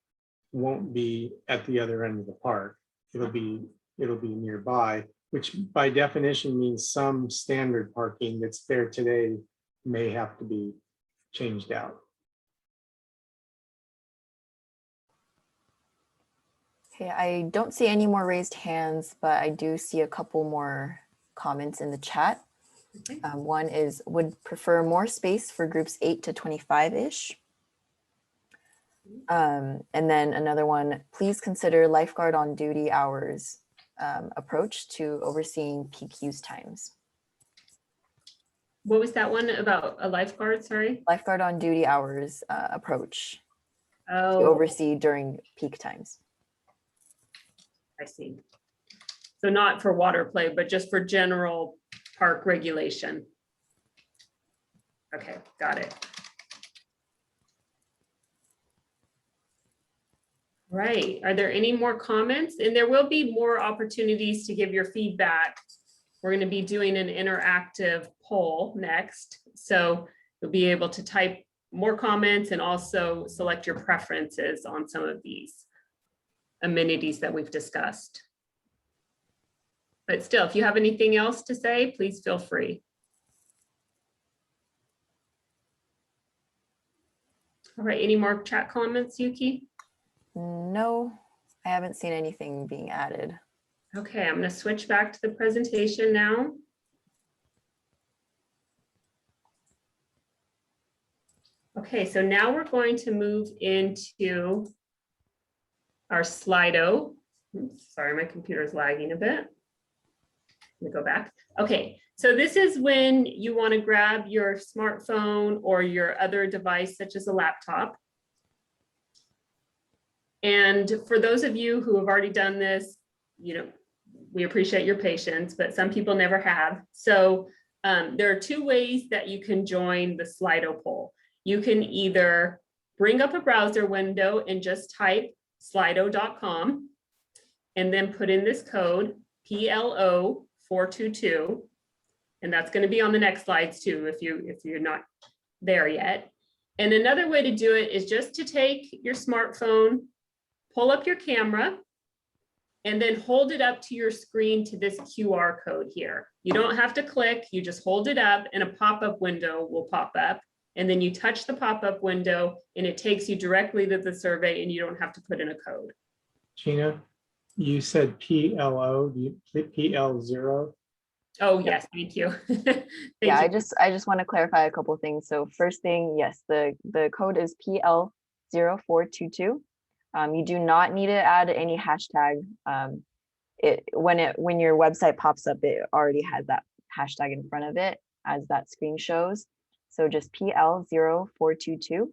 won't be at the other end of the park. It'll be nearby, which by definition means some standard parking that's there today may have to be changed out. Okay, I don't see any more raised hands, but I do see a couple more comments in the chat. Okay. One is, would prefer more space for groups 8 to 25-ish. And then another one, please consider lifeguard on duty hours approach to overseeing peak use times. What was that one about a lifeguard? Sorry. Lifeguard on duty hours approach to Oh, oversee during peak times. I see. So not for water play, but just for general park regulation. Okay, got it. Right. Are there any more comments? And there will be more opportunities to give your feedback. We're going to be doing an interactive poll next. So you'll be able to type more comments and also select your preferences on some of these amenities that we've discussed. But still, if you have anything else to say, please feel free. All right, any more chat comments, Yuki? No, I haven't seen anything being added. Okay, I'm going to switch back to the presentation now. Okay, so now we're going to move into our Slido. Oops, sorry, my computer is lagging a bit. Let me go back. Okay, so this is when you want to grab your smartphone or your other device, such as a laptop. And for those of you who have already done this, we appreciate your patience, but some people never have. So there are two ways that you can join the Slido poll. You can either bring up a browser window and just type slido.com and then put in this code PLO422. And that's going to be on the next slides too, if you're not there yet. And another way to do it is just to take your smartphone, pull up your camera, and then hold it up to your screen to this QR code here. You don't have to click, you just hold it up and a pop-up window will pop up. And then you touch the pop-up window and it takes you directly to the survey and you don't have to put in a code. Gina, you said PLO, PL0? Oh, yes, thank you. Thank Yeah, you. I just want to clarify a couple of things. So first thing, yes, the code is PL0422. You do not need to add any hashtag. When your website pops up, it already has that hashtag in front of it as that screen shows. So just PL0422.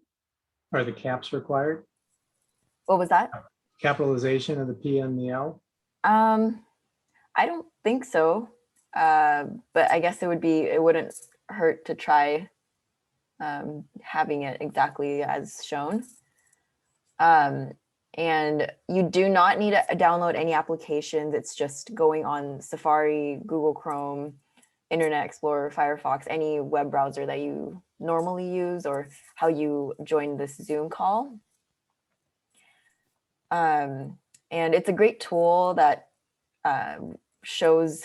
Are the caps required? What was that? Capitalization of the P and the L? I don't think so. But I guess it wouldn't hurt to try having it exactly as shown. And you do not need to download any applications. It's just going on Safari, Google Chrome, Internet Explorer, Firefox, any web browser that you normally use or how you join this Zoom call. And it's a great tool that shows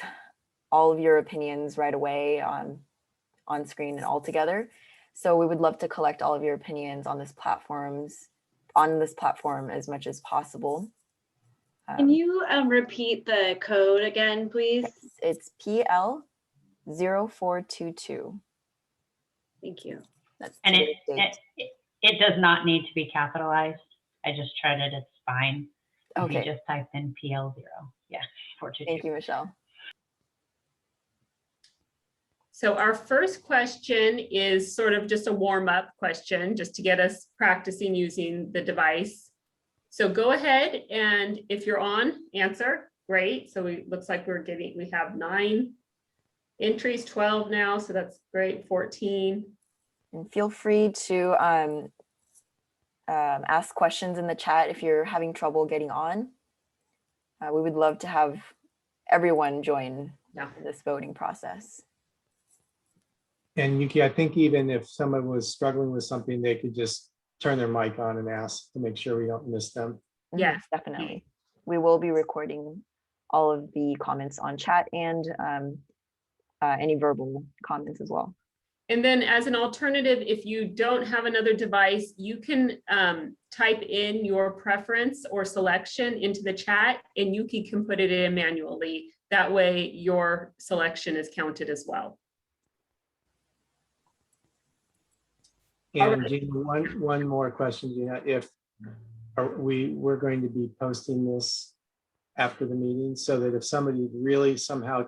all of your opinions right away on screen and all together. So we would love to collect all of your opinions on this platform as much as possible. Can you repeat the code again, please? It's PL0422. Thank you. That's And today's date. it does not need to be capitalized. I just tried it, it's fine. If Okay. you just type in PL0, yeah, 422. Thank you, Michelle. So our first question is sort of just a warm-up question, just to get us practicing using the device. So go ahead and if you're on, answer. Great. So it looks like we have 9 entries, 12 now. So that's great. 14. And feel free to ask questions in the chat if you're having trouble getting on. We would love to have everyone join this voting process. And Yuki, I think even if someone was struggling with something, they could just turn their mic on and ask to make sure we don't miss them. Yes, definitely. We will be recording all of the comments on chat and any verbal comments as well. And then as an alternative, if you don't have another device, you can type in your preference or selection into the chat and Yuki can put it in manually. That way your selection is counted as well. And Gina, one more question, Gina. If we're going to be posting this after the meeting so that if somebody really somehow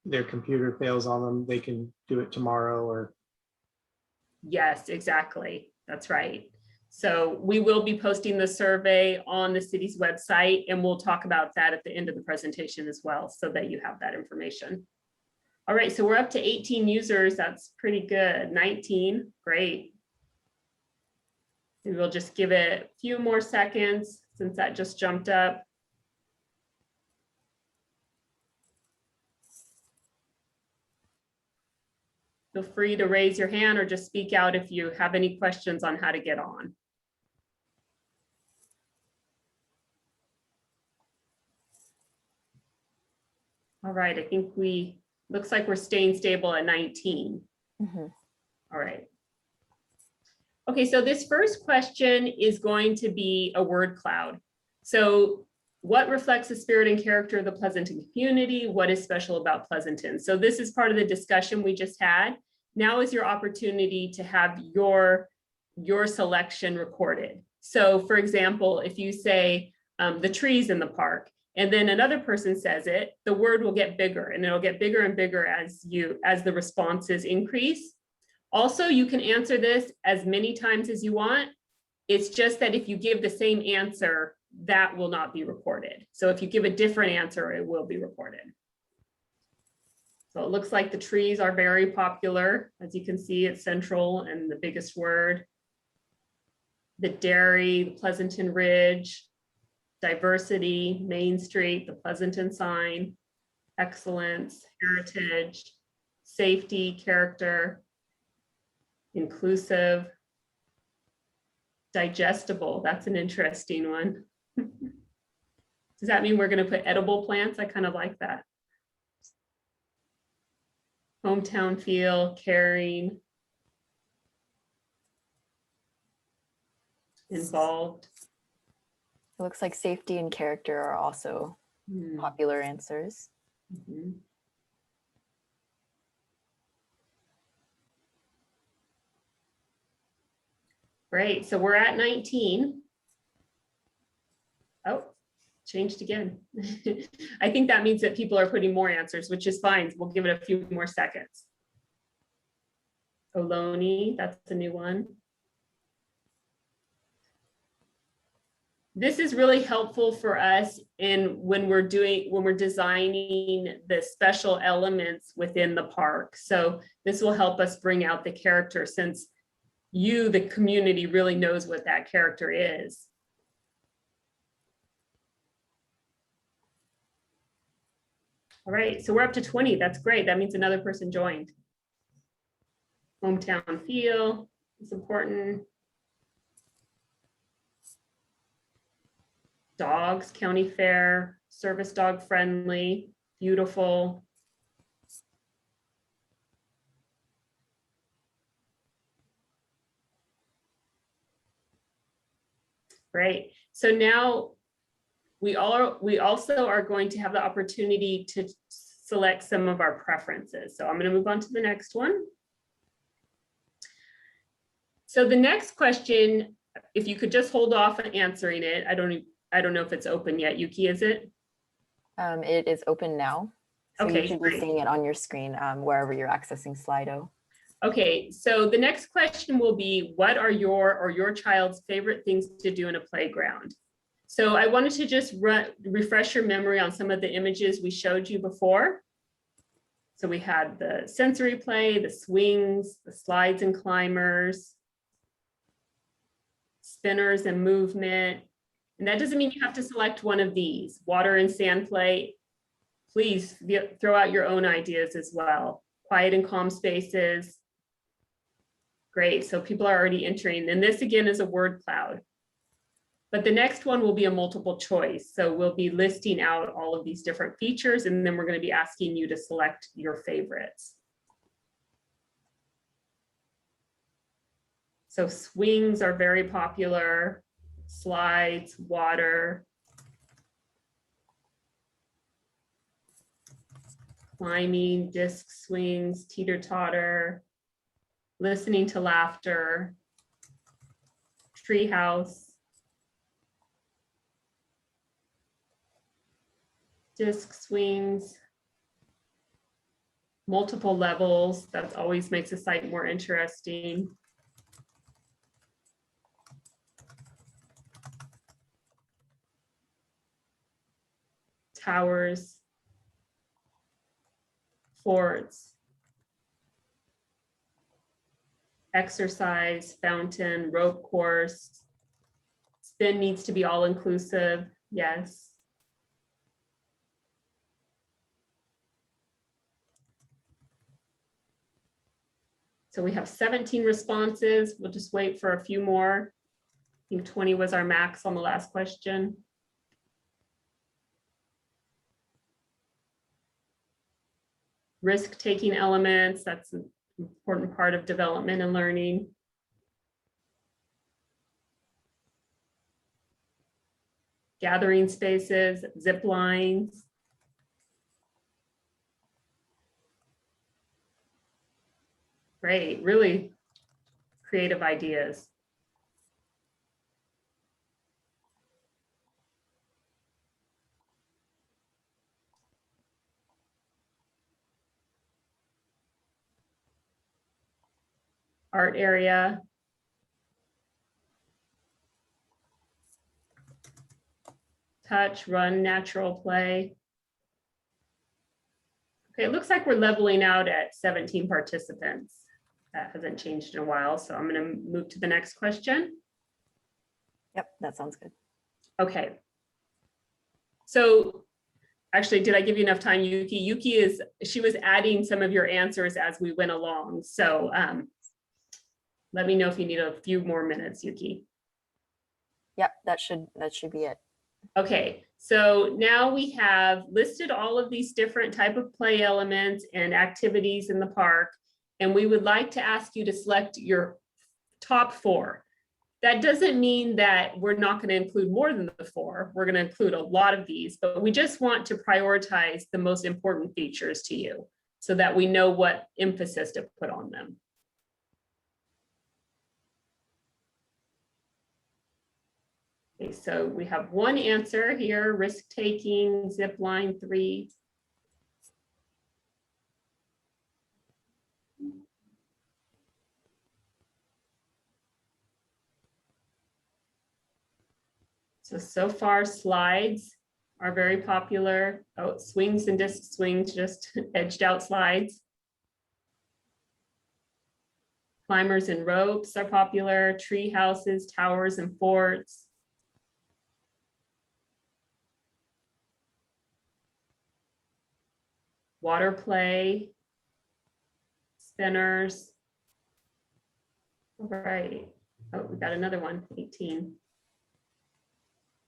their computer fails on them, they can do it tomorrow or. Yes, exactly. That's right. So we will be posting the survey on the city's website and we'll talk about that at the end of the presentation as well so that you have that information. All right, so we're up to 18 users. That's pretty good. 19, great. And we'll just give it a few more seconds since that just jumped up. Feel free to raise your hand or just speak out if you have any questions on how to get on. All right, I think looks like we're staying stable at 19. Mm-hmm. All right. Okay, so this first question is going to be a word cloud. So what reflects the spirit and character of the Pleasanton community? What is special about Pleasanton? So this is part of the discussion we just had. Now is your opportunity to have your selection recorded. So for example, if you say the trees in the park, and then another person says it, the word will get bigger, and it'll get bigger and bigger as the responses increase. Also, you can answer this as many times as you want. It's just that if you give the same answer, that will not be recorded. So if you give a different answer, it will be recorded. So it looks like the trees are very popular. As you can see, it's central and the biggest word. The dairy, the Pleasanton Ridge, diversity, Main Street, the Pleasanton sign, excellence, heritage, safety, character, inclusive, digestible. That's an interesting one. Does that mean we're going to put edible plants? I kind of like that. Hometown feel, caring, involved. It looks like safety and character are also popular answers. Mm-hmm. Great, so we're at 19. Oh, changed again. I think that means that people are putting more answers, which is fine. We'll give it a few more seconds. Ohlone, that's a new one. This is really helpful for us when we're designing the special elements within the park. So this will help us bring out the character, since the community, really knows what that character is. All right, so we're up to 20. That's great. That means another person joined. Hometown feel is important. Dogs, county fair, service dog friendly, beautiful. Great. So now we also are going to have the opportunity to select some of our preferences. So I'm going to move on to the next one. So the next question, if you could just hold off on answering it. I don't know if it's open yet. Yuki, is it? It is open now. So Okay, you should great. be seeing it on your screen wherever you're accessing Slido. Okay, so the next question will be, what are your child's favorite things to do in a playground? So I wanted to just refresh your memory on some of the images we showed you before. So we had the sensory play, the swings, the slides and climbers, spinners and movement. And that doesn't mean you have to select one of these. Water and sand play, please throw out your own ideas as well. Quiet and calm spaces. Great, so people are already entering. And this again is a word cloud. But the next one will be a multiple choice. So we'll be listing out all of these different features, and then we're going to be asking you to select your favorites. So swings are very popular, slides, water, climbing, disc swings, teeter-totter, listening to laughter, treehouse, disc swings, multiple levels. That always makes a site more interesting. Towers, forts, exercise, fountain, rope course. Spin needs to be all inclusive, yes. So we have 17 responses. We'll just wait for a few more. I think 20 was our max on the last question. Risk-taking elements, that's an important part of development and learning. gathering spaces, zip lines. Great, really creative ideas. Art area. Touch, run, natural play. Okay, it looks like we're leveling out at 17 participants. That hasn't changed in a while, so I'm going to move to the next question. Yep, that sounds good. Okay. So actually, did I give you enough time, Yuki? Yuki she was adding some of your answers as we went along. So let me know if you need a few more minutes, Yuki. Yep, that should be it. Okay, so now we have listed all of these different type of play elements and activities in the park, and we would like to ask you to select your top 4. That doesn't mean that we're not going to include more than the 4. We're going to include a lot of these, but we just want to prioritize the most important features to you so that we know what emphasis to put on them. Okay, so we have one answer here, risk-taking, zip line 3. So far slides are very popular. Oh, swings and disc swings, just edged out slides. Climbers and ropes are popular, tree houses, towers and forts. Water play, spinners. All right. Oh, we got another one, 18.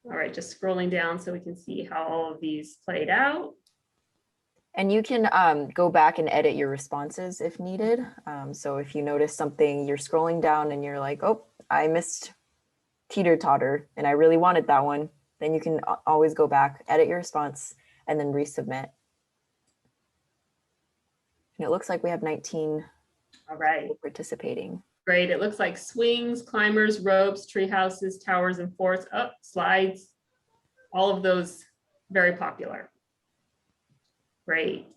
All right, just scrolling down so we can see how all of these played out. And you can go back and edit your responses if needed. So if you notice something, you're scrolling down and you're like, oh, I missed teeter totter and I really wanted that one, then you can always go back, edit your response, and then resubmit. And it looks like we have 19 All right, participating. great. It looks like swings, climbers, ropes, tree houses, towers and forts, slides, all of those very popular. Great.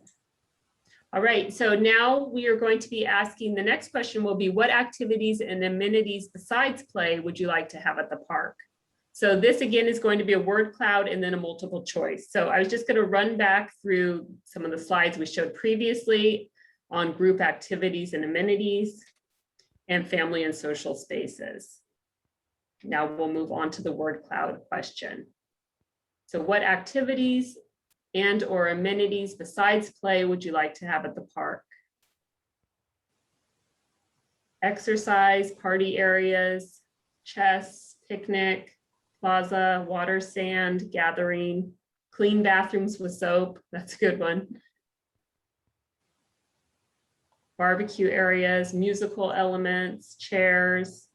All right, so now we are going to be asking, the next question will be, what activities and amenities besides play would you like to have at the park? So this again is going to be a word cloud and then a multiple choice. So I was just going to run back through some of the slides we showed previously on group activities and amenities and family and social spaces. Now we'll move on to the word cloud question. So what activities and or amenities besides play would you like to have at the park? Exercise, party areas, chess, picnic, plaza, water, sand, gathering, clean bathrooms with soap. That's a good one. Barbecue areas, musical elements, chairs.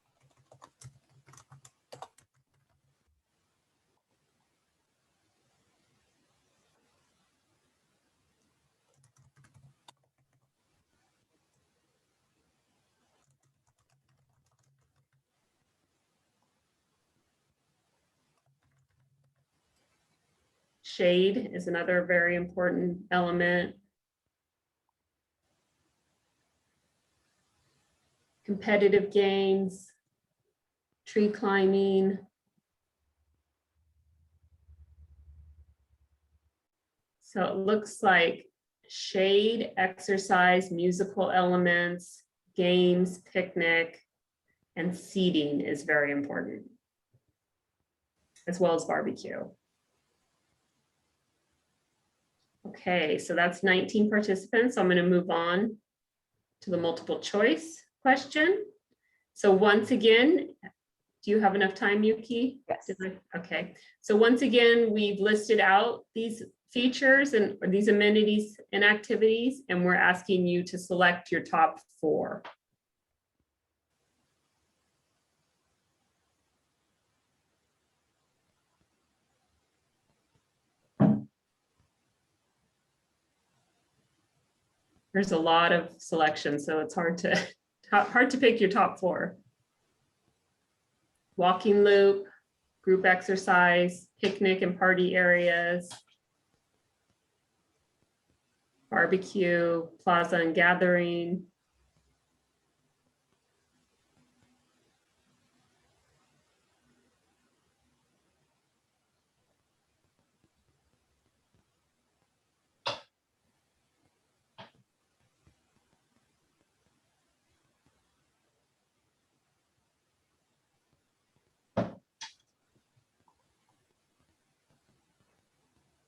Shade is another very important element. Competitive games, tree climbing. So it looks like shade, exercise, musical elements, games, picnic, and seating is very important, as well as barbecue. Okay, so that's 19 participants. So I'm going to move on to the multiple choice question. So once again, do you have enough time, Yuki? Yes. Okay, so once again, we've listed out these features and these amenities and activities, and we're asking you to select your top 4. There's a lot of selections, so it's hard to pick your top 4. Walking loop, group exercise, picnic and party areas, barbecue, plaza and gathering.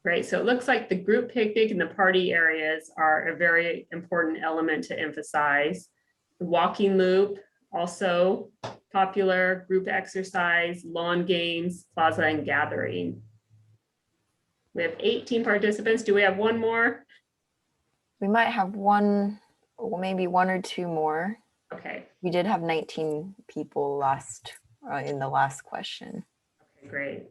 Great, so it looks like the group picnic and the party areas are a very important element to emphasize. The walking loop, also popular, group exercise, lawn games, plaza and gathering. We have 18 participants. Do we have one more? We might have one, or maybe 1 or 2 more. Okay, We did have 19 people in the last question. okay, great.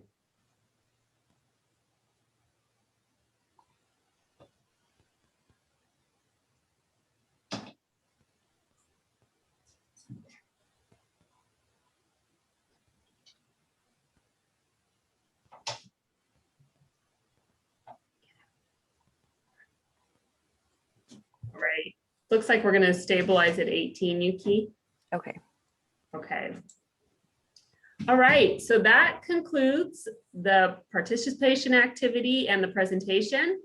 Right. Looks like we're going to stabilize at 18, Yuki. Okay. Okay. All right. So that concludes the participation activity and the presentation.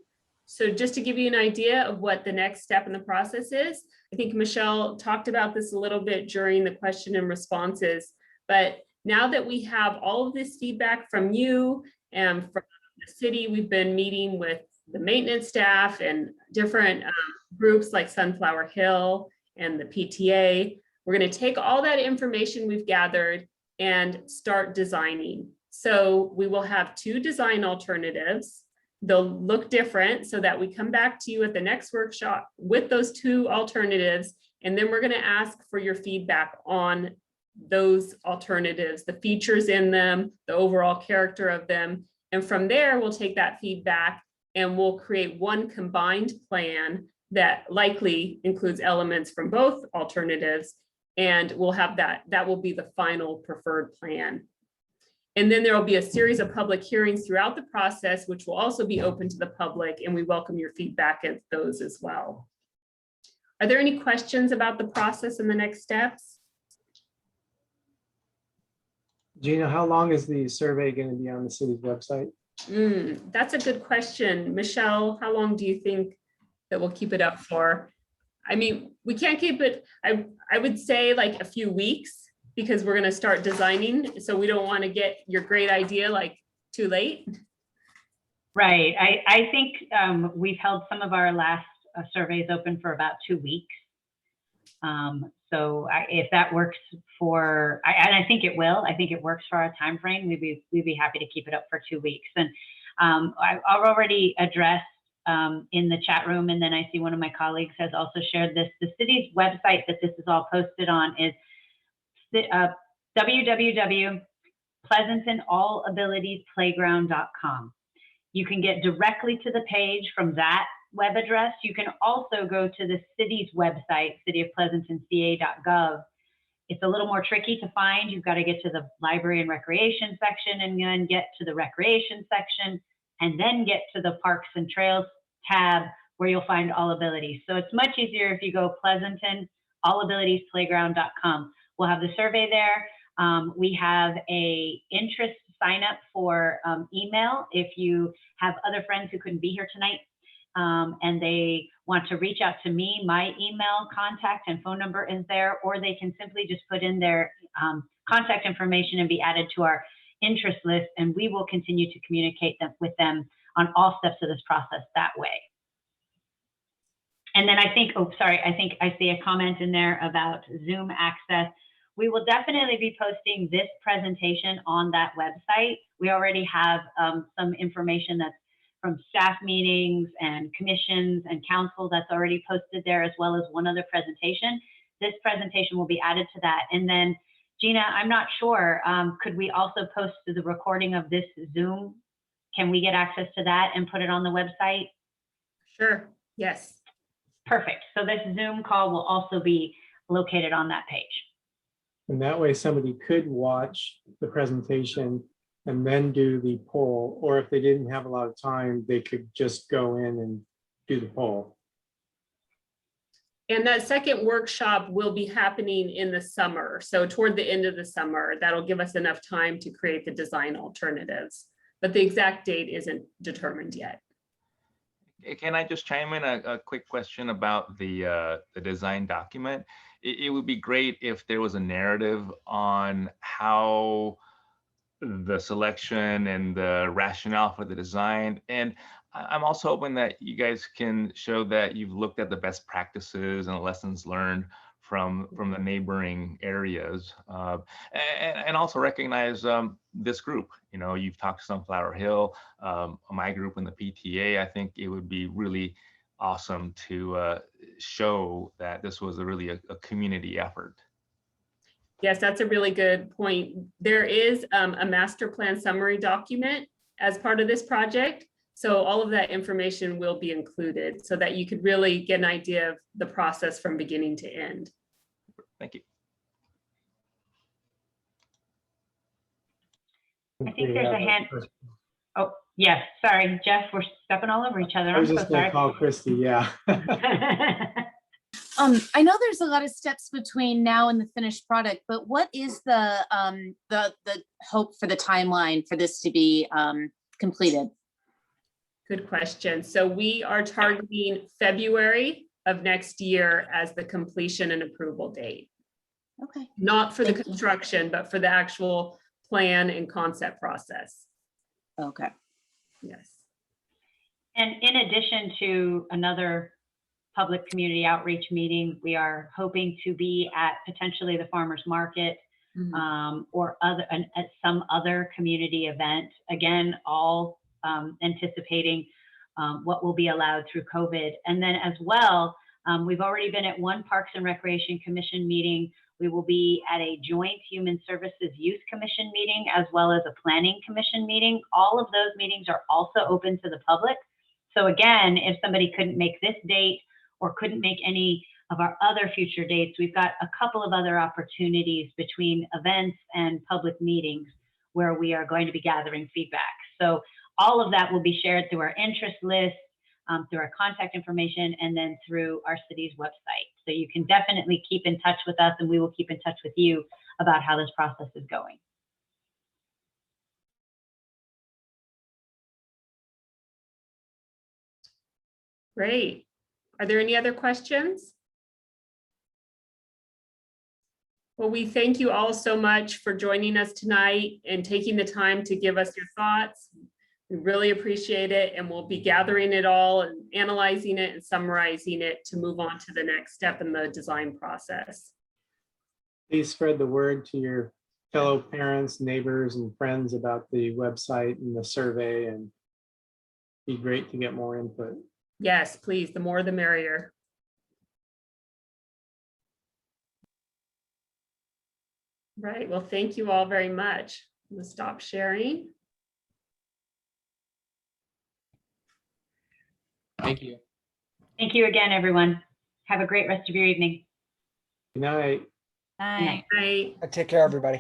So just to give you an idea of what the next step in the process is, I think Michelle talked about this a little bit during the question and responses, but now that we have all of this feedback from you and from the city, we've been meeting with the maintenance staff and different groups like Sunflower Hill and the PTA. We're going to take all that information we've gathered and start designing. So we will have 2 design alternatives. They'll look different so that we come back to you at the next workshop with those 2 alternatives. And then we're going to ask for your feedback on those alternatives, the features in them, the overall character of them. And from there, we'll take that feedback and we'll create one combined plan that likely includes elements from both alternatives. And we'll have that will be the final preferred plan. And then there will be a series of public hearings throughout the process, which will also be open to the public, and we welcome your feedback at those as well. Are there any questions about the process and the next steps? Gina, how long is the survey going to be on the city's website? That's a good question. Michelle, how long do you think that we'll keep it up for? I mean, we can't keep it, I would say like a few weeks because we're going to start designing. So we don't want to get your great idea like too late. Right. I think we've held some of our last surveys open for about 2 weeks. So if that works for, and I think it will, I think it works for our time frame, we'd be happy to keep it up for 2 weeks. And I've already addressed in the chat room, and then I see one of my colleagues has also shared this. The city's website that this is all posted on is www.pleasantonallabilitiesplayground.com. You can get directly to the page from that web address. You can also go to the city's website, cityofpleasantonca.gov. It's a little more tricky to find. You've got to get to the library and recreation section and then get to the recreation section and then get to the parks and trails tab where you'll find all abilities. So it's much easier if you go pleasantonallabilitiesplayground.com. We'll have the survey there. We have a interest sign up for email if you have other friends who couldn't be here tonight and they want to reach out to me. My email contact and phone number is there, or they can simply just put in their contact information and be added to our interest list, and we will continue to communicate with them on all steps of this process that way. And then I think, oh, sorry, I think I see a comment in there about Zoom access. We will definitely be posting this presentation on that website. We already have some information that's from staff meetings and commissions and council that's already posted there, as well as one other presentation. This presentation will be added to that. And then Gina, I'm not sure, could we also post the recording of this Zoom? Can we get access to that and put it on the website? Sure, yes. Perfect. So this Zoom call will also be located on that page. And that way somebody could watch the presentation and then do the poll, or if they didn't have a lot of time, they could just go in and do the poll. And that second workshop will be happening in the summer. So toward the end of the summer, that'll give us enough time to create the design alternatives. But the exact date isn't determined yet. Can I just chime in a quick question about the design document? It would be great if there was a narrative on how the selection and the rationale for the design. And I'm also hoping that you guys can show that you've looked at the best practices and lessons learned from the neighboring areas, and also recognize this group. You know, you've talked to Sunflower Hill, my group in the PTA. I think it would be really awesome to show that this was really a community effort. Yes, that's a really good point. There is a master plan summary document as part of this project. So all of that information will be included so that you could really get an idea of the process from beginning to end. Thank you. I think there's a hand. Oh, yes. Sorry, Jeff, we're stepping all over each other. I was I'm just so going to sorry. call Christy, yeah. I know there's a lot of steps between now and the finished product, but what is the hope for the timeline for this to be completed? Good question. So we are targeting February of next year as the completion and approval date. Okay. Not for the Thank you. construction, but for the actual plan and concept process. Okay. Yes. And in addition to another public community outreach meeting, we are hoping to be at potentially the farmers market or at some other community event. Again, all anticipating what will be allowed through COVID. And then as well, we've already been at one Parks and Recreation Commission meeting. We will be at a joint Human Services Youth Commission meeting, as well as a Planning Commission meeting. All of those meetings are also open to the public. So again, if somebody couldn't make this date or couldn't make any of our other future dates, we've got a couple of other opportunities between events and public meetings where we are going to be gathering feedback. So all of that will be shared through our interest list, through our contact information, and then through our city's website. So you can definitely keep in touch with us, and we will keep in touch with you about how this process is going. Great. Are there any other questions? Well, we thank you all so much for joining us tonight and taking the time to give us your thoughts. We really appreciate it, and we'll be gathering it all and analyzing it and summarizing it to move on to the next step in the design process. Please spread the word to your fellow parents, neighbors, and friends about the website and the survey, and it'd be great to get more input. Yes, please, the more the merrier. Right, well, thank you all very much. I'm gonna stop sharing. Thank you. Thank you again, everyone. Have a great rest of your evening. Good night. Bye. Right. Take care, everybody.